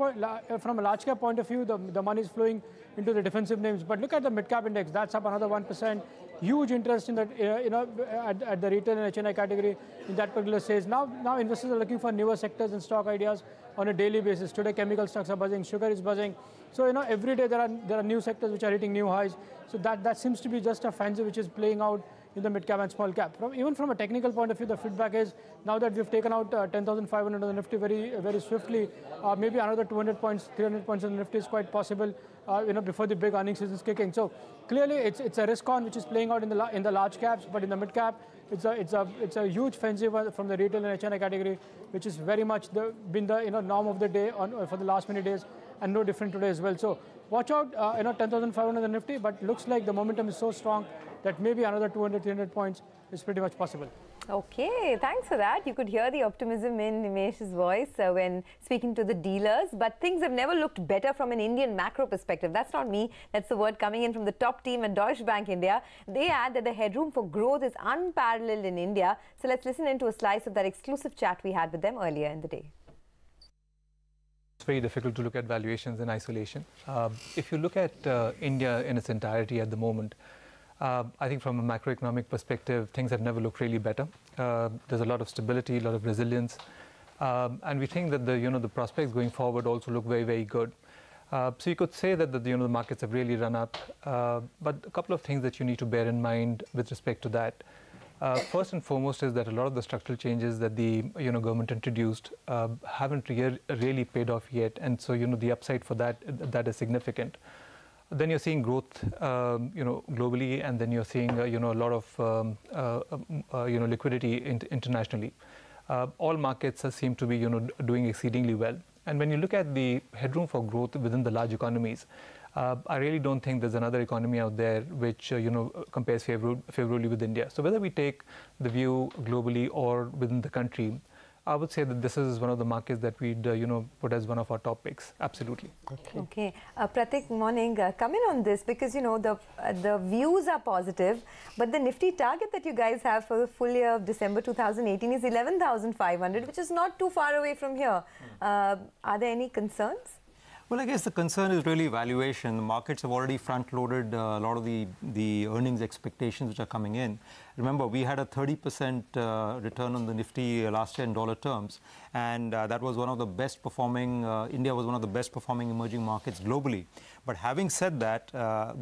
cap point of view, the money is flowing into the defensive names. But look at the mid cap index, that's up another 1%. Huge interest in that, at the retail and HNI category in that particular stage. Now investors are looking for newer sectors and stock ideas on a daily basis. Today, chemical stocks are buzzing, sugar is buzzing. So every day there are new sectors which are hitting new highs. So that seems to be just a fancy which is playing out in the mid cap and small cap. Even from a technical point of view, the feedback is now that we've taken out 10,500 on the Nifty very, very swiftly, maybe another 200 points, 300 points on the Nifty is quite possible. Before the big earnings season is kicking. So clearly, it's a risk on which is playing out in the large caps, but in the mid cap, it's a huge fancy from the retail and HNI category, which is very much been the norm of the day for the last many days, and no different today as well. So watch out, 10,500 on the Nifty, but looks like the momentum is so strong that maybe another 200, 300 points is pretty much possible. Okay, thanks for that. You could hear the optimism in Nimesh's voice when speaking to the dealers. But things have never looked better from an Indian macro perspective. That's not me. That's the word coming in from the top team at Deutsche Bank India. They add that the headroom for growth is unparalleled in India. So let's listen into a slice of that exclusive chat we had with them earlier in the day. It's very difficult to look at valuations in isolation. If you look at India in its entirety at the moment, I think from a macroeconomic perspective, things have never looked really better. There's a lot of stability, a lot of resilience, and we think that the prospects going forward also look very, very good. So you could say that the markets have really run up, but a couple of things that you need to bear in mind with respect to that. First and foremost is that a lot of the structural changes that the government introduced haven't really paid off yet, and so the upside for that is significant. Then you're seeing growth, globally, and then you're seeing, a lot of, liquidity internationally. All markets seem to be, doing exceedingly well. And when you look at the headroom for growth within the large economies, I really don't think there's another economy out there which, compares favorably with India. So whether we take the view globally or within the country, I would say that this is one of the markets that we'd, put as one of our top picks. Absolutely. Okay. Pratik, morning. Come in on this because, the views are positive, but the Nifty target that you guys have for the full year of December 2018 is 11,500, which is not too far away from here. Are there any concerns? Well, I guess the concern is really valuation. The markets have already front-loaded a lot of the earnings expectations which are coming in. Remember, we had a 30% return on the Nifty last year in dollar terms, and that was one of the best performing, India was one of the best performing emerging markets globally. But having said that,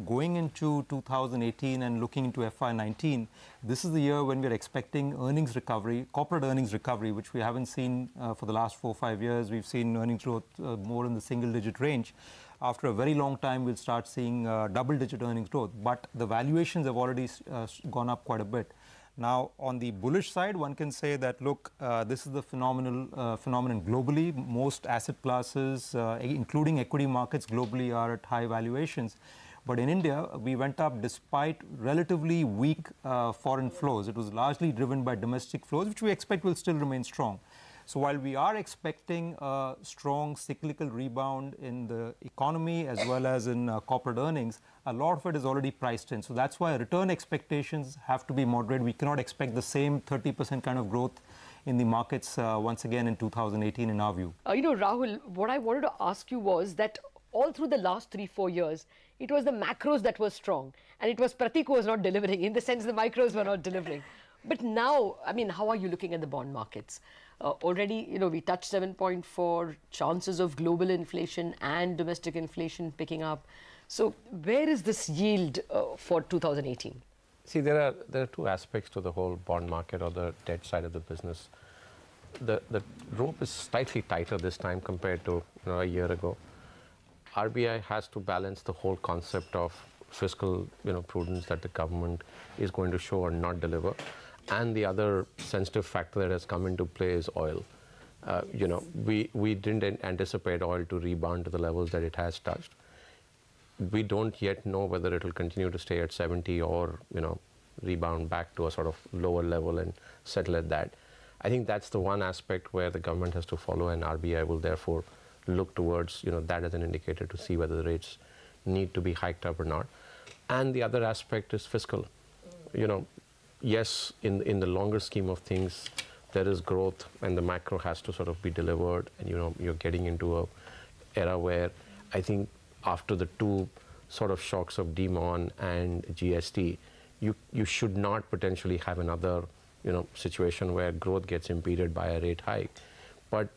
going into 2018 and looking into FY19, this is the year when we're expecting earnings recovery, corporate earnings recovery, which we haven't seen for the last 4 or 5 years. We've seen earnings growth more in the single-digit range. After a very long time, we'll start seeing double-digit earnings growth. But the valuations have already gone up quite a bit. Now, on the bullish side, one can say that, look, this is the phenomenon globally. Most asset classes, including equity markets globally, are at high valuations. But in India, we went up despite relatively weak foreign flows. It was largely driven by domestic flows, which we expect will still remain strong. So while we are expecting a strong cyclical rebound in the economy as well as in corporate earnings, a lot of it is already priced in. So that's why return expectations have to be moderate. We cannot expect the same 30% kind of growth in the markets once again in 2018 in our view. Rahul, what I wanted to ask you was that all through the last 3-4 years, it was the macros that were strong, and it was Pratik who was not delivering, in the sense the micros were not delivering. But now, I mean, how are you looking at the bond markets? Already, we touched 7.4, chances of global inflation and domestic inflation picking up. So where is this yield for 2018? See, there are two aspects to the whole bond market or the debt side of the business. The rope is slightly tighter this time compared to a year ago. RBI has to balance the whole concept of fiscal prudence that the government is going to show or not deliver. And the other sensitive factor that has come into play is oil. We didn't anticipate oil to rebound to the levels that it has touched. We don't yet know whether it will continue to stay at 70 or rebound back to a sort of lower level and settle at that. I think that's the one aspect where the government has to follow, and RBI will therefore look towards that as an indicator to see whether the rates need to be hiked up or not. And the other aspect is fiscal. Yes, in the longer scheme of things, there is growth and the macro has to sort of be delivered, and you're getting into a era where I think after the two sort of shocks of demon and GST, you should not potentially have another situation where growth gets impeded by a rate hike. But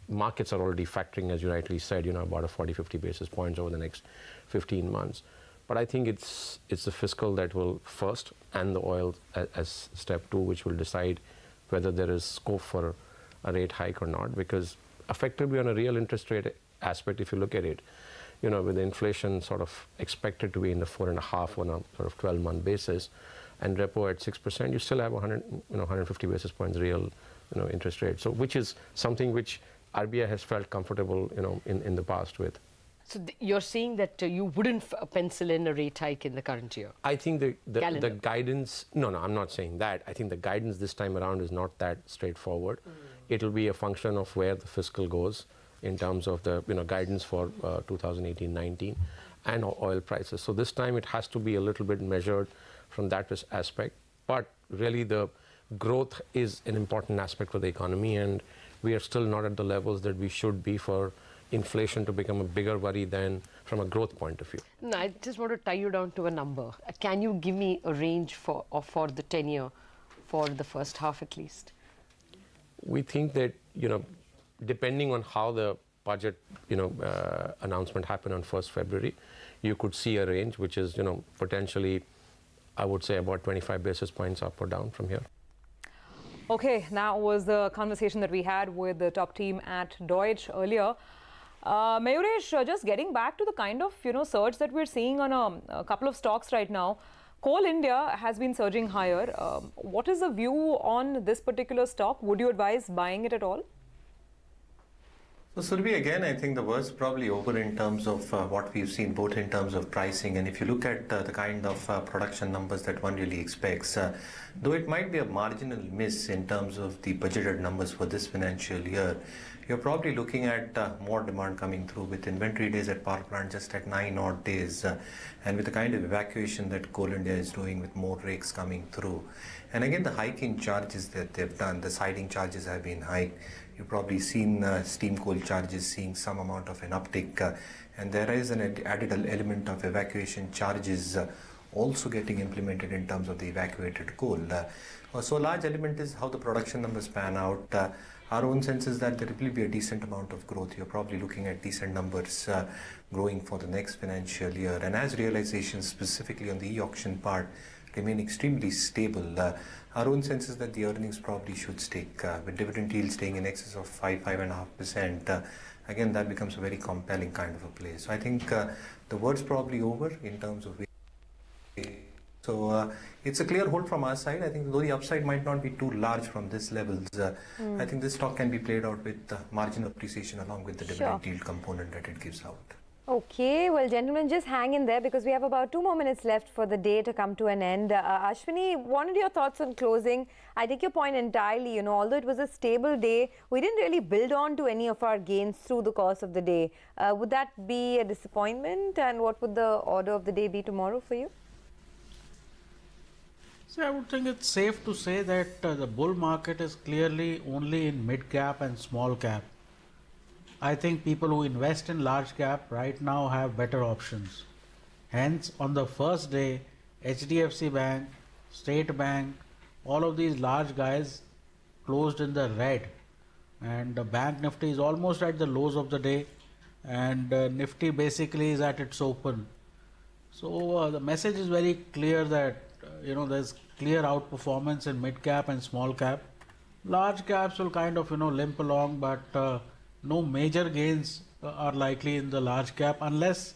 markets are already factoring, as you rightly said, about a 40-50 basis points over the next 15 months. But I think it's the fiscal that will first, and the oil as step 2, which will decide whether there is scope for a rate hike or not. Because effectively on a real interest rate aspect, if you look at it, with the inflation sort of expected to be in the 4.5 on a sort of 12-month basis, and repo at 6%, you still have 150 basis points real interest rate. So which is something which RBI has felt comfortable in the past with. So you're saying that you wouldn't pencil in a rate hike in the current year? I think the guidance, no, I'm not saying that. I think the guidance this time around is not that straightforward. It'll be a function of where the fiscal goes in terms of the guidance for 2018-19 and oil prices. So this time it has to be a little bit measured from that aspect. But really the growth is an important aspect for the economy, and we are still not at the levels that we should be for inflation to become a bigger worry than from a growth point of view. No, I just want to tie you down to a number. Can you give me a range for the 10-year for the first half at least? We think that, depending on how the budget, announcement happened on 1st February, you could see a range which is, potentially, I would say about 25 basis points up or down from here. Okay, that was the conversation that we had with the top team at Deutsche earlier. Mayuresh, just getting back to the kind of, surge that we're seeing on a couple of stocks right now. Coal India has been surging higher. What is the view on this particular stock? Would you advise buying it at all? So Surbhi, again, I think the worst probably over in terms of what we've seen, both in terms of pricing, and if you look at the kind of production numbers that one really expects, though it might be a marginal miss in terms of the budgeted numbers for this financial year, you're probably looking at more demand coming through, with inventory days at power plant just at 9 odd days, and with the kind of evacuation that Coal India is doing with more rakes coming through. And again, the hiking charges that they've done, the siding charges have been hiked. You've probably seen steam coal charges seeing some amount of an uptick, and there is an added element of evacuation charges also getting implemented in terms of the evacuated coal. So a large element is how the production numbers pan out. Our own sense is that there will be a decent amount of growth. You're probably looking at decent numbers growing for the next financial year. And as realizations, specifically on the e-auction part, remain extremely stable, our own sense is that the earnings probably should stick, with dividend yield staying in excess of 5–5.5%. Again, that becomes a very compelling kind of a play. So I think the word's probably over in terms of. So it's a clear hold from our side. I think though the upside might not be too large from this levels, I think this stock can be played out with marginal appreciation along with the dividend yield component that it gives out. Okay, well, gentlemen, just hang in there because we have about 2 more minutes left for the day to come to an end. Ashwini, what are your thoughts on closing? I take your point entirely. You know, although it was a stable day, we didn't really build on to any of our gains through the course of the day. Would that be a disappointment? And what would the order of the day be tomorrow for you? So I would think it's safe to say that the bull market is clearly only in mid cap and small cap. I think people who invest in large cap right now have better options. Hence, on the first day, HDFC Bank, State Bank, all of these large guys closed in the red. And the Bank Nifty is almost at the lows of the day. And Nifty basically is at its open. So the message is very clear that there's clear outperformance in mid cap and small cap. Large caps will kind of limp along, but no major gains are likely in the large cap unless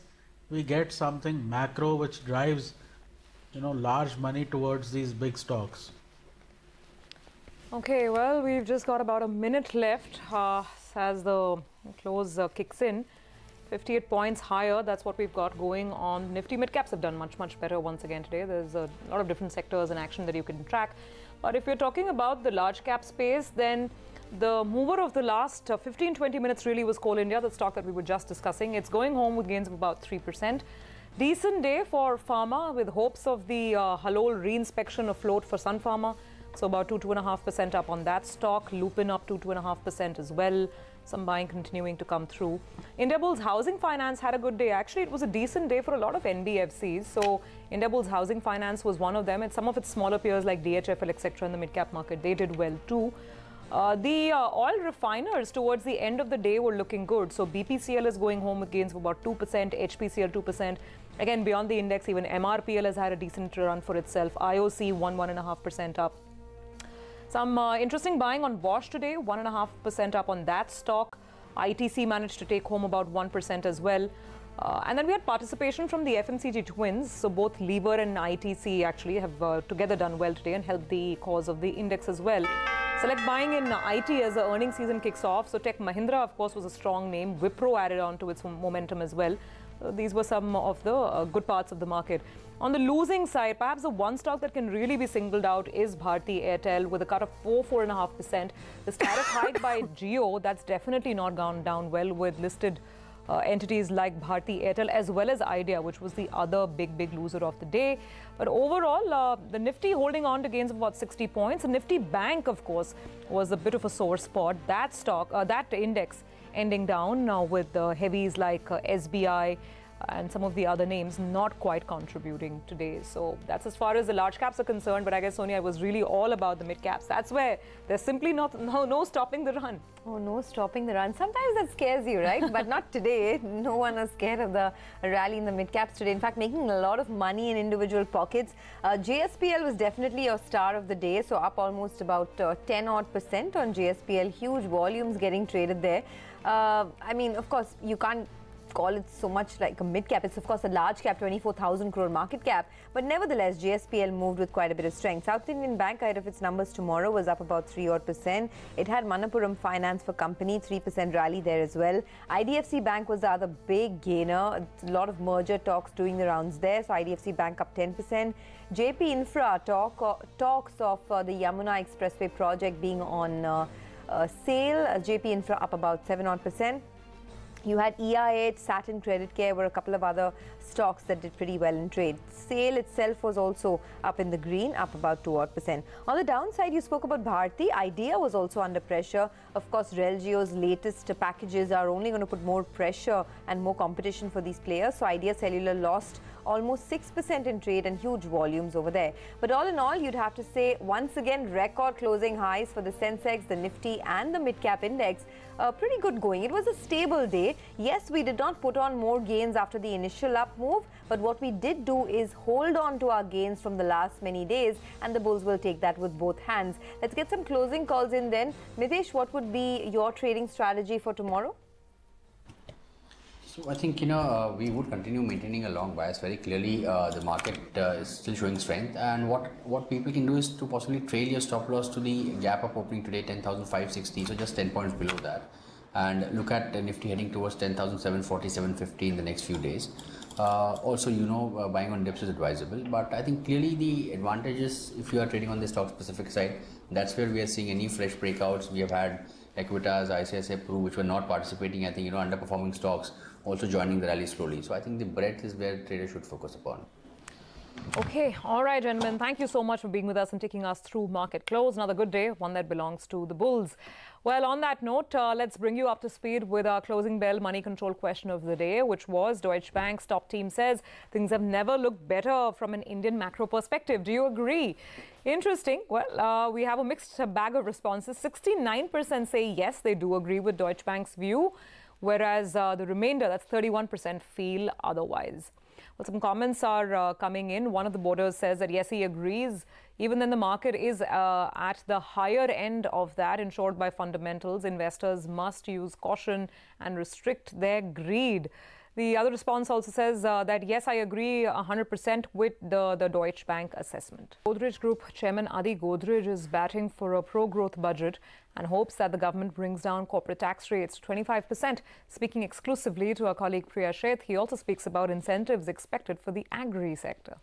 we get something macro which drives large money towards these big stocks. Okay, well, we've just got about a minute left as the close kicks in. 58 points higher, that's what we've got going on. Nifty mid-caps have done much better once again today. There's a lot of different sectors and action that you can track. But if you're talking about the large cap space, then the mover of the last 15-20 minutes really was Coal India, the stock that we were just discussing. It's going home with gains of about 3%. Decent day for pharma with hopes of the Halol re-inspection afloat for Sun Pharma. So about 2–2.5% up on that stock. Lupin up 2–2.5% as well. Some buying continuing to come through. Indiabulls Housing Finance had a good day. Actually, it was a decent day for a lot of NBFCs. So Indiabulls Housing Finance was one of them. And some of its smaller peers like DHFL, etc. in the mid-cap market, they did well too. The oil refiners towards the end of the day were looking good. So BPCL is going home with gains of about 2%, HPCL 2%. Again, beyond the index, even MRPL has had a decent run for itself. IOC 1–1.5% up. Some interesting buying on Bosch today, 1.5% up on that stock. ITC managed to take home about 1% as well. And then we had participation from the FMCG twins. So both Lever and ITC actually have together done well today and helped the cause of the index as well. Select buying in IT as the earnings season kicks off. So Tech Mahindra, of course, was a strong name. Wipro added on to its momentum as well. These were some of the good parts of the market. On the losing side, perhaps the one stock that can really be singled out is Bharti Airtel with a cut of 4–4.5%. This tariff hike by Jio, that's definitely not gone down well with listed entities like Bharti Airtel as well as Idea, which was the other big loser of the day. But overall, the Nifty holding on to gains of about 60 points. The Nifty Bank, of course, was a bit of a sore spot. That stock, that index ending down with the heavies like SBI and some of the other names not quite contributing today. So that's as far as the large caps are concerned. But I guess, Sonia, it was really all about the mid caps. That's where there's simply no stopping the run. Oh, no stopping the run. Sometimes that scares you, right? But not today. No one is scared of the rally in the mid caps today. In fact, making a lot of money in individual pockets. JSPL was definitely your star of the day. So up almost about 10% on JSPL. Huge volumes getting traded there. I mean, of course, you can't call it so much like a mid cap. It's of course a large cap, 24,000 crore market cap. But nevertheless, JSPL moved with quite a bit of strength. South Indian Bank, ahead of its numbers tomorrow, was up about 3% odd. It had Manappuram Finance for Company, 3% rally there as well. IDFC Bank was the other big gainer. A lot of merger talks doing the rounds there. So IDFC Bank up 10%. JP Infra talks of the Yamuna Expressway project being on sale. JP Infra up about 7% odd. You had EIH, Saturn Credit Care were a couple of other stocks that did pretty well in trade. SAIL itself was also up in the green, up about 2%. On the downside, you spoke about Bharti. Idea was also under pressure. Of course, Relgio's latest packages are only going to put more pressure and more competition for these players. So Idea Cellular lost almost 6% in trade and huge volumes over there. But all in all, you'd have to say, once again, record closing highs for the Sensex, the Nifty and the mid-cap index. Pretty good going. It was a stable day. Yes, we did not put on more gains after the initial up move, but what we did do is hold on to our gains from the last many days, and the bulls will take that with both hands. Let's get some closing calls in then. Mitesh, what would be your trading strategy for tomorrow? So I think, we would continue maintaining a long bias. Very clearly, the market is still showing strength, and what people can do is to possibly trail your stop loss to the gap up opening today, 10,560, so just 10 points below that, and look at Nifty heading towards 10,740, 750 in the next few days. Also, buying on dips is advisable, but I think clearly the advantage is if you are trading on the stock specific side, that's where we are seeing any fresh breakouts. We have had Equitas, ICICI Pru, which were not participating, I think, underperforming stocks, also joining the rally slowly. So I think the breadth is where traders should focus upon. Okay, all right, gentlemen. Thank you so much for being with us and taking us through market close. Another good day, one that belongs to the bulls. Well, on that note, let's bring you up to speed with our closing bell money control question of the day, which was Deutsche Bank's top team says things have never looked better from an Indian macro perspective. Do you agree? Interesting. Well, we have a mixed bag of responses. 69% say yes, they do agree with Deutsche Bank's view, whereas the remainder, that's 31%, feel otherwise. Well, some comments are coming in. One of the boarders says that yes, he agrees. Even then, the market is at the higher end of that, ensured by fundamentals. Investors must use caution and restrict their greed. The other response also says that yes, I agree 100% with the Deutsche Bank assessment. Godrej Group Chairman Adi Godrej is batting for a pro-growth budget and hopes that the government brings down corporate tax rates to 25%. Speaking exclusively to our colleague Priya Sheth, he also speaks about incentives expected for the agri sector.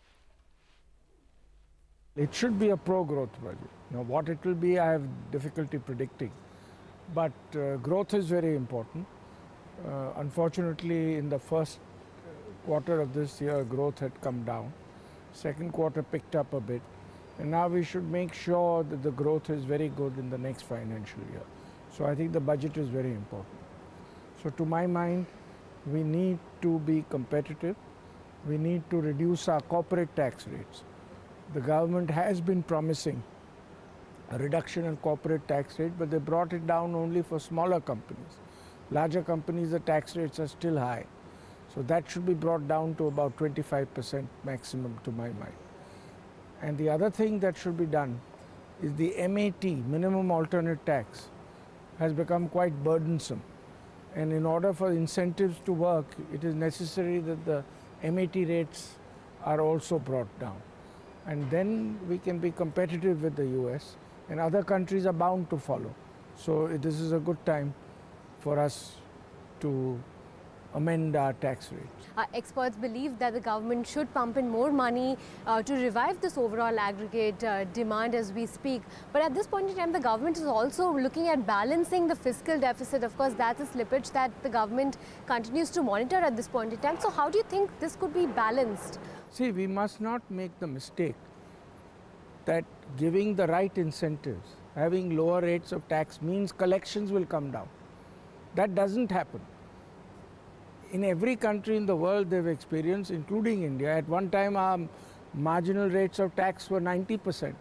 It should be a pro-growth budget. Now, what it will be, I have difficulty predicting. But growth is very important. Unfortunately, in the first quarter of this year, growth had come down. Second quarter picked up a bit. And now we should make sure that the growth is very good in the next financial year. So I think the budget is very important. So to my mind, we need to be competitive. We need to reduce our corporate tax rates. The government has been promising a reduction in corporate tax rate, but they brought it down only for smaller companies. Larger companies, the tax rates are still high. So that should be brought down to about 25% maximum, to my mind. And the other thing that should be done is the MAT, minimum alternate tax, has become quite burdensome. And in order for incentives to work, it is necessary that the MAT rates are also brought down. And then we can be competitive with the US, and other countries are bound to follow. So this is a good time for us to amend our tax rates. Experts believe that the government should pump in more money to revive this overall aggregate demand as we speak. But at this point in time, the government is also looking at balancing the fiscal deficit. Of course, that's a slippage that the government continues to monitor at this point in time. So how do you think this could be balanced? See, we must not make the mistake that giving the right incentives, having lower rates of tax means collections will come down. That doesn't happen. In every country in the world they've experienced, including India, at one time our marginal rates of tax were 90%.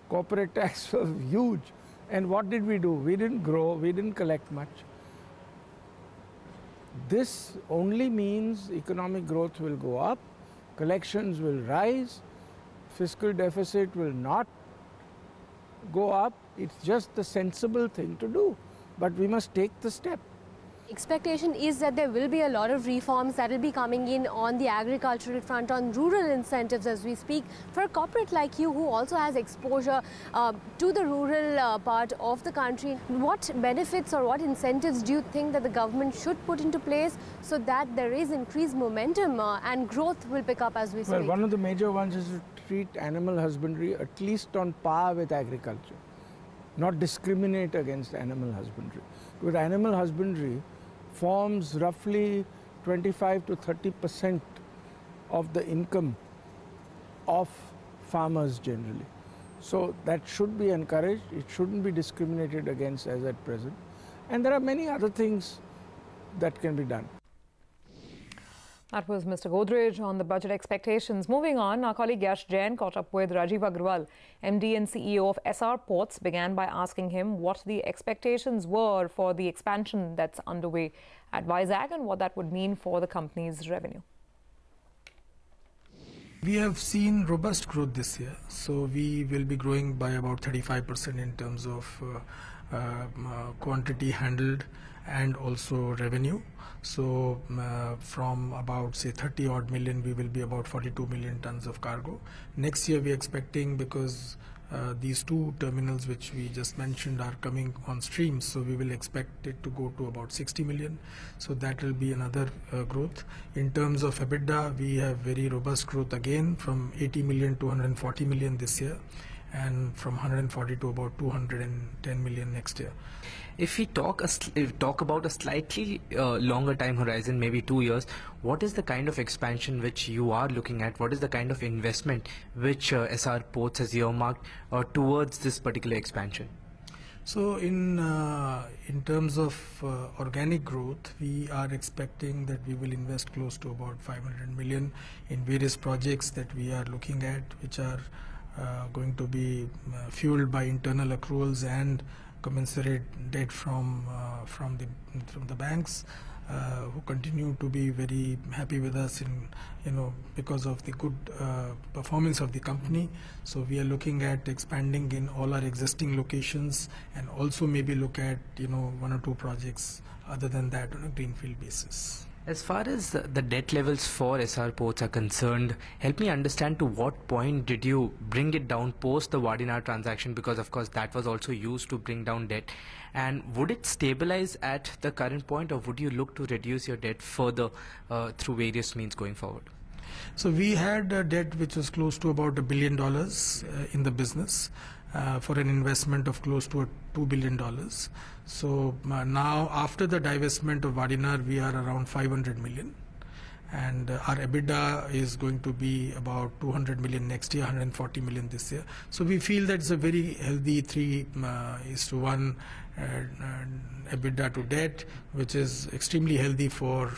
Corporate tax was huge. And what did we do? We didn't grow, we didn't collect much. This only means economic growth will go up, collections will rise, fiscal deficit will not go up. It's just the sensible thing to do. But we must take the step. Expectation is that there will be a lot of reforms that will be coming in on the agricultural front, on rural incentives as we speak. For a corporate like you who also has exposure to the rural part of the country, what benefits or what incentives do you think that the government should put into place so that there is increased momentum and growth will pick up as we speak? Well, one of the major ones is to treat animal husbandry at least on par with agriculture, not discriminate against animal husbandry. With animal husbandry, forms roughly 25 to 30% of the income of farmers generally. So that should be encouraged. It shouldn't be discriminated against as at present. And there are many other things that can be done. That was Mr. Godrej on the budget expectations. Moving on, our colleague Yash Jain caught up with Rajiv Agrawal, MD and CEO of SR Ports, began by asking him what the expectations were for the expansion that's underway at Vizag and what that would mean for the company's revenue. We have seen robust growth this year, so we will be growing by about 35% in terms of quantity handled and also revenue. So from about say 30 odd million, we will be about 42 million tons of cargo. Next year we are expecting, because these two terminals which we just mentioned are coming on stream, so we will expect it to go to about 60 million. So that will be another growth. In terms of EBITDA, we have very robust growth again, from 80 million to 140 million this year, and from 140 to about 210 million next year. If we talk about a slightly longer time horizon, maybe 2 years, what is the kind of expansion which you are looking at? What is the kind of investment which SR Ports has earmarked towards this particular expansion? So in terms of organic growth, we are expecting that we will invest close to about 500 million in various projects that we are looking at, which are going to be fueled by internal accruals and commensurate debt from the banks, who continue to be very happy with us because of the good performance of the company. So we are looking at expanding in all our existing locations, and also maybe look at 1 or 2 projects other than that on a greenfield basis. As far as the debt levels for SR Ports are concerned, help me understand to what point did you bring it down post the Vadinar transaction, because of course that was also used to bring down debt. And would it stabilize at the current point, or would you look to reduce your debt further through various means going forward? So we had a debt which was close to about $1 billion in the business for an investment of close to $2 billion. So now after the divestment of Vadinar, we are around 500 million. And our EBITDA is going to be about 200 million next year, 140 million this year. So we feel that it's a very healthy 3:1 EBITDA to debt, which is extremely healthy for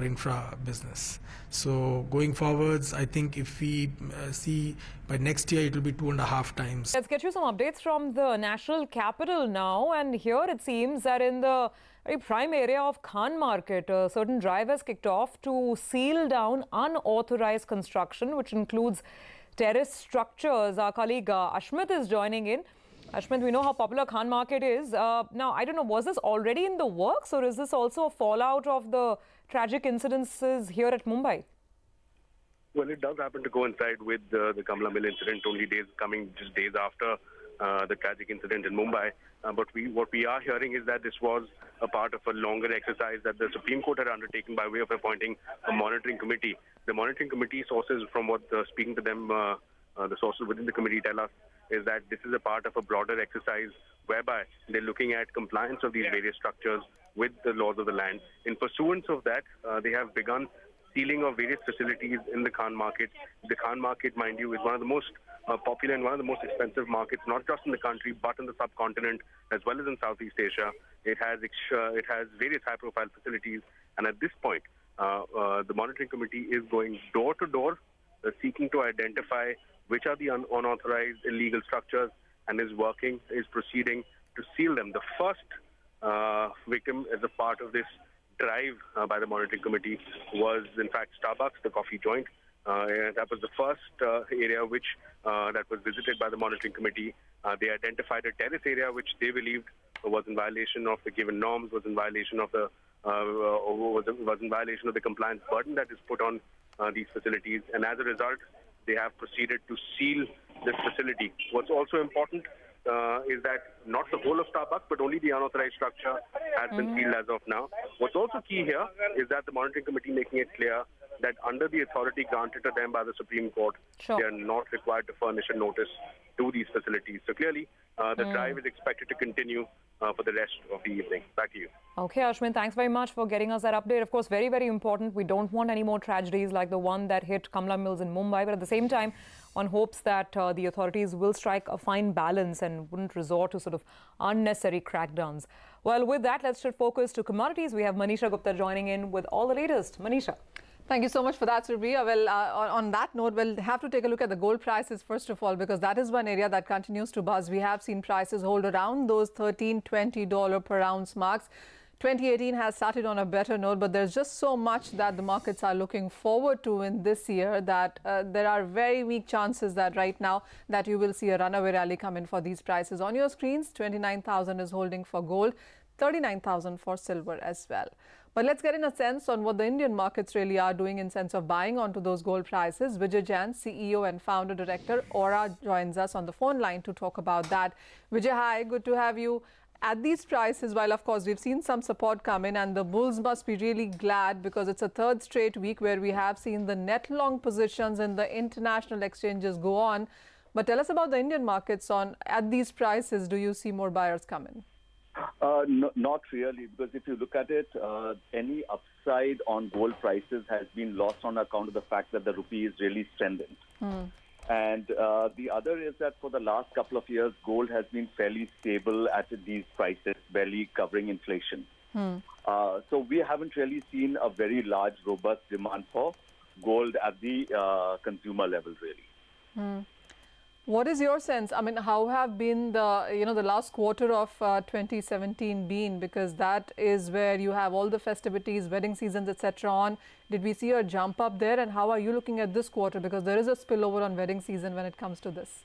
infra business. So going forwards, I think if we see by next year, it will be 2.5 times. Let's get you some updates from the national capital now. And here it seems that in the very prime area of Khan Market, a certain drive has kicked off to seal down unauthorized construction, which includes terrace structures. Our colleague Ashmit is joining in. Ashmit, we know how popular Khan Market is. Now, I don't know, was this already in the works, or is this also a fallout of the tragic incidences here at Mumbai? Well, it does happen to coincide with the Kamala Mill incident, only just days after the tragic incident in Mumbai. But what we are hearing is that this was a part of a longer exercise that the Supreme Court had undertaken by way of appointing a monitoring committee. The monitoring committee sources, from what speaking to them, the sources within the committee tell us, is that this is a part of a broader exercise whereby they're looking at compliance of these various structures with the laws of the land. In pursuance of that, they have begun sealing of various facilities in the Khan Market. The Khan Market, mind you, is one of the most popular and one of the most expensive markets, not just in the country, but in the subcontinent, as well as in Southeast Asia. It has various high-profile facilities, and at this point, the monitoring committee is going door to door, seeking to identify which are the unauthorized illegal structures, and is proceeding to seal them. The first victim as a part of this drive by the monitoring committee was, in fact, Starbucks, the coffee joint. That was the first area that was visited by the monitoring committee. They identified a terrace area which they believed was in violation of the given norms, was in violation of the compliance burden that is put on these facilities, and as a result, they have proceeded to seal this facility. What's also important is that not the whole of Starbucks, but only the unauthorized structure has been sealed as of now. What's also key here is that the monitoring committee making it clear that under the authority granted to them by the Supreme Court, they are not required to furnish a notice to these facilities. So clearly, the drive is expected to continue for the rest of the evening. Back to you. Okay, Ashwin, thanks very much for getting us that update. Of course, very, very important. We don't want any more tragedies like the one that hit Kamla Mills in Mumbai, but at the same time, one hopes that the authorities will strike a fine balance and wouldn't resort to sort of unnecessary crackdowns. Well, with that, let's shift focus to commodities. We have Manisha Gupta joining in with all the latest. Manisha. Thank you so much for that, Surbhi. Well, on that note, we'll have to take a look at the gold prices first of all, because that is one area that continues to buzz. We have seen prices hold around those $13, $20 per ounce marks. 2018 has started on a better note, but there's just so much that the markets are looking forward to in this year that there are very weak chances that right now that you will see a runaway rally come in for these prices. On your screens, 29,000 is holding for gold, 39,000 for silver as well. But let's get in a sense on what the Indian markets really are doing in sense of buying onto those gold prices. Vijay Jain, CEO and founder director, Aura, joins us on the phone line to talk about that. Vijay, hi, good to have you. At these prices, while of course we've seen some support come in, and the bulls must be really glad because it's a third straight week where we have seen the net long positions in the international exchanges go on. But tell us about the Indian markets. At these prices, do you see more buyers come in? No, not really, because if you look at it, any upside on gold prices has been lost on account of the fact that the rupee is really strengthened. And the other is that for the last couple of years, gold has been fairly stable at these prices, barely covering inflation. So we haven't really seen a very large, robust demand for gold at the consumer level, really. What is your sense? I mean, how have been the last quarter of 2017 been? Because that is where you have all the festivities, wedding seasons, etc. on. Did we see a jump up there? And how are you looking at this quarter? Because there is a spillover on wedding season when it comes to this.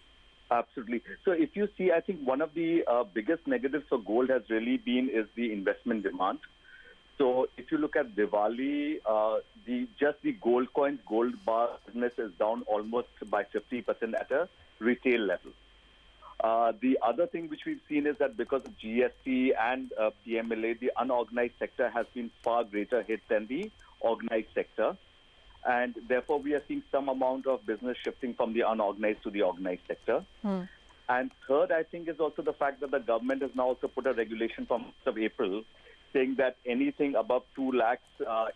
Absolutely. So if you see, I think one of the biggest negatives for gold has really been is the investment demand. So if you look at Diwali, just the gold coins, gold bar business is down almost by 50% at a retail level. The other thing which we've seen is that because of GST and PMLA, the unorganized sector has been far greater hit than the organized sector. And therefore, we are seeing some amount of business shifting from the unorganized to the organized sector. And third, I think, is also the fact that the government has now also put a regulation from April saying that anything above 2 lakhs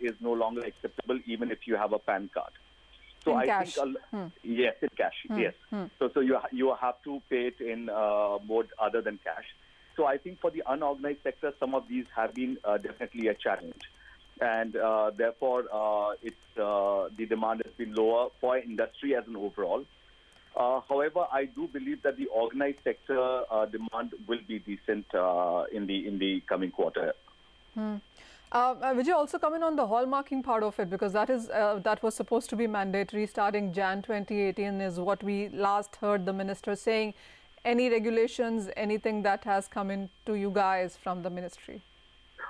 is no longer acceptable, even if you have a PAN card. So in I cash. think, yes, in cash, yes. So you have to pay it in mode other than cash. So I think for the unorganized sector, some of these have been definitely a challenge. And therefore, the demand has been lower for industry as an overall. However, I do believe that the organized sector demand will be decent in the coming quarter. Vijay, also come in on the hallmarking part of it, because that was supposed to be mandatory starting Jan 2018 is what we last heard the minister saying. Any regulations, anything that has come in to you guys from the ministry?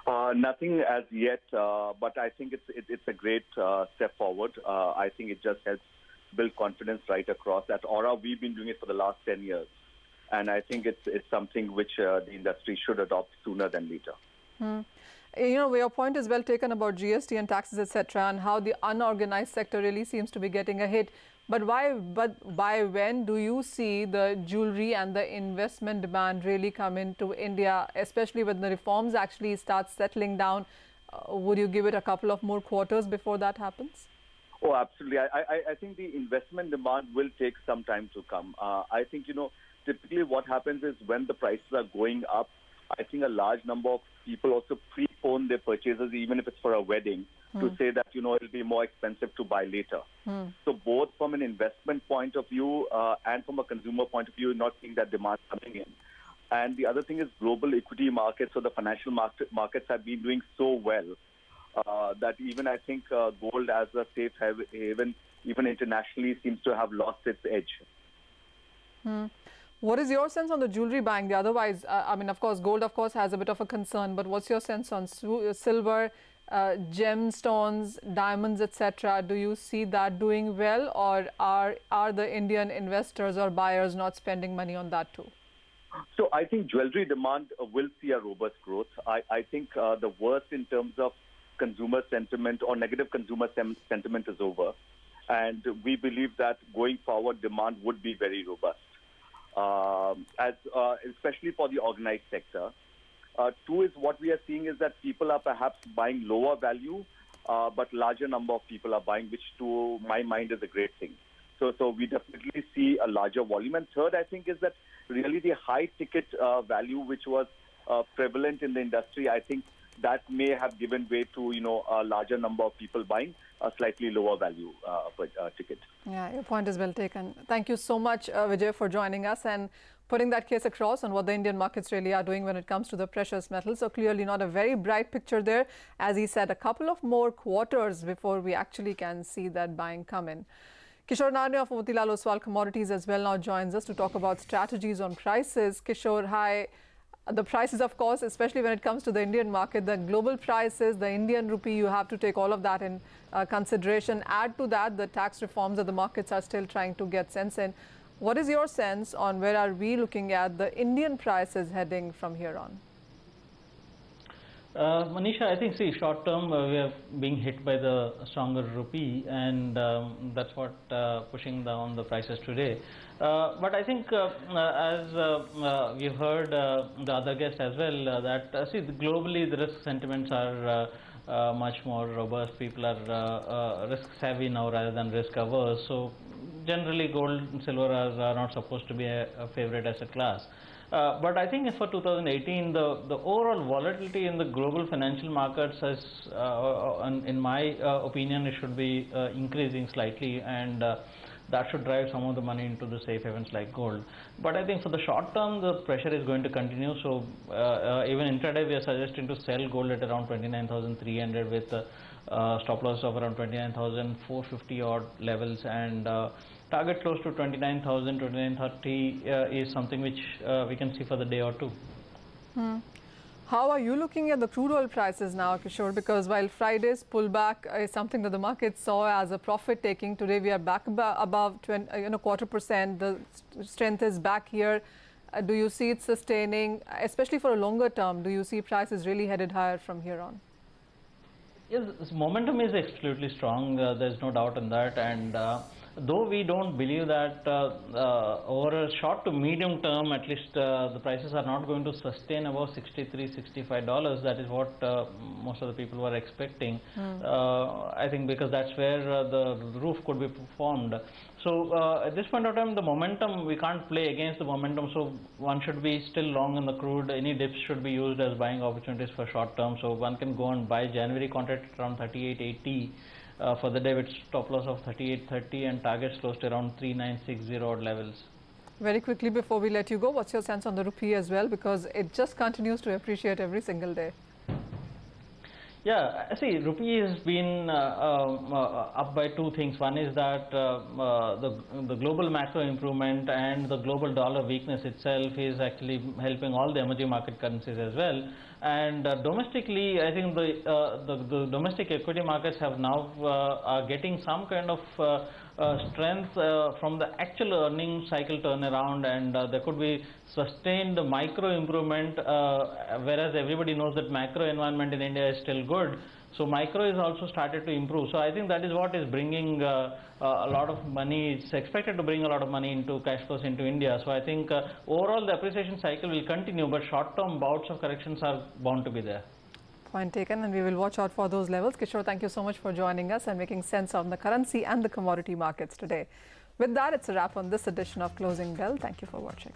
Nothing as yet, but I think it's a great step forward. I think it just helps build confidence right across. At Aura, we've been doing it for the last 10 years. And I think it's something which the industry should adopt sooner than later. You know, your point is well taken about GST and taxes, etc., and how the unorganized sector really seems to be getting a hit. But by when do you see the jewelry and the investment demand really come into India, especially when the reforms actually start settling down? Would you give it a couple of more quarters before that happens? Oh, absolutely. I think the investment demand will take some time to come. I think, typically what happens is when the prices are going up, I think a large number of people also prepone their purchases, even if it's for a wedding, to say that, it'll be more expensive to buy later. So both from an investment point of view and from a consumer point of view, you're not seeing that demand coming in. And the other thing is global equity markets, so the financial markets have been doing so well that even I think gold as a safe haven, even internationally, seems to have lost its edge. What is your sense on the jewelry buying? Otherwise, I mean, of course, gold, of course, has a bit of a concern. But what's your sense on silver, gemstones, diamonds, etc.? Do you see that doing well, or are the Indian investors or buyers not spending money on that too? So I think jewelry demand will see a robust growth. I think the worst in terms of consumer sentiment or negative consumer sentiment is over. And we believe that going forward, demand would be very robust. especially for the organized sector. Two is what we are seeing is that people are perhaps buying lower value, but larger number of people are buying, which to my mind is a great thing. So we definitely see a larger volume. And third, I think, is that really the high ticket value, which was prevalent in the industry, I think that may have given way to, a larger number of people buying a slightly lower value per ticket. Yeah, your point is well taken. Thank you so much, Vijay, for joining us and putting that case across on what the Indian markets really are doing when it comes to the precious metals. So clearly not a very bright picture there. As he said, a couple of more quarters before we actually can see that buying come in. Kishore Narne of Motilal Oswal Commodities as well now joins us to talk about strategies on prices. Kishore, hi. The prices, of course, especially when it comes to the Indian market, the global prices, the Indian rupee, you have to take all of that in consideration. Add to that the tax reforms that the markets are still trying to get sense in. What is your sense on where are we looking at the Indian prices heading from here on? Manisha, I think, short term we are being hit by the stronger rupee, and that's what pushing down the prices today. But I think, as we heard the other guest as well, that globally the risk sentiments are much more robust. People are risk savvy now rather than risk averse. So generally, gold and silver are not supposed to be a favorite asset class. But I think for 2018, the overall volatility in the global financial markets has, in my opinion, it should be increasing slightly, and that should drive some of the money into the safe havens like gold. But I think for the short term, the pressure is going to continue. So even intraday, we are suggesting to sell gold at around 29,300 with stop loss of around 29,450 odd levels, and target close to 29,000, 2930 is something which we can see for the day or two. How are you looking at the crude oil prices now, Kishore? Because while Friday's pullback is something that the market saw as a profit taking, today we are back above 0.25%. The strength is back here. Do you see it sustaining, especially for a longer term? Do you see prices really headed higher from here on? Yes, momentum is absolutely strong. There's no doubt in that, and though we don't believe that over a short to medium term, at least the prices are not going to sustain above $63, $65. That is what most of the people were expecting. I think because that's where the roof could be formed. So at this point of time, the momentum, we can't play against the momentum. So one should be still long in the crude. Any dips should be used as buying opportunities for short term. So one can go and buy January contract around 38.80. For the day with stop loss of 38.30 and targets close to around 3960 odd levels. Very quickly before we let you go, what's your sense on the rupee as well, because it just continues to appreciate every single day? Yeah, rupee has been up by two things. One is that the global macro improvement and the global dollar weakness itself is actually helping all the emerging market currencies as well. And domestically, I think the domestic equity markets have now are getting some kind of strength from the actual earning cycle turnaround, and there could be sustained micro improvement, whereas everybody knows that macro environment in India is still good. So micro is also started to improve. So I think that is what is bringing a lot of money. It's expected to bring a lot of money into cash flows into India. So I think overall the appreciation cycle will continue, but short-term bouts of corrections are bound to be there. Point taken, and we will watch out for those levels. Kishore, thank you so much for joining us and making sense of the currency and the commodity markets today. With that, it's a wrap on this edition of Closing Bell. Thank you for watching.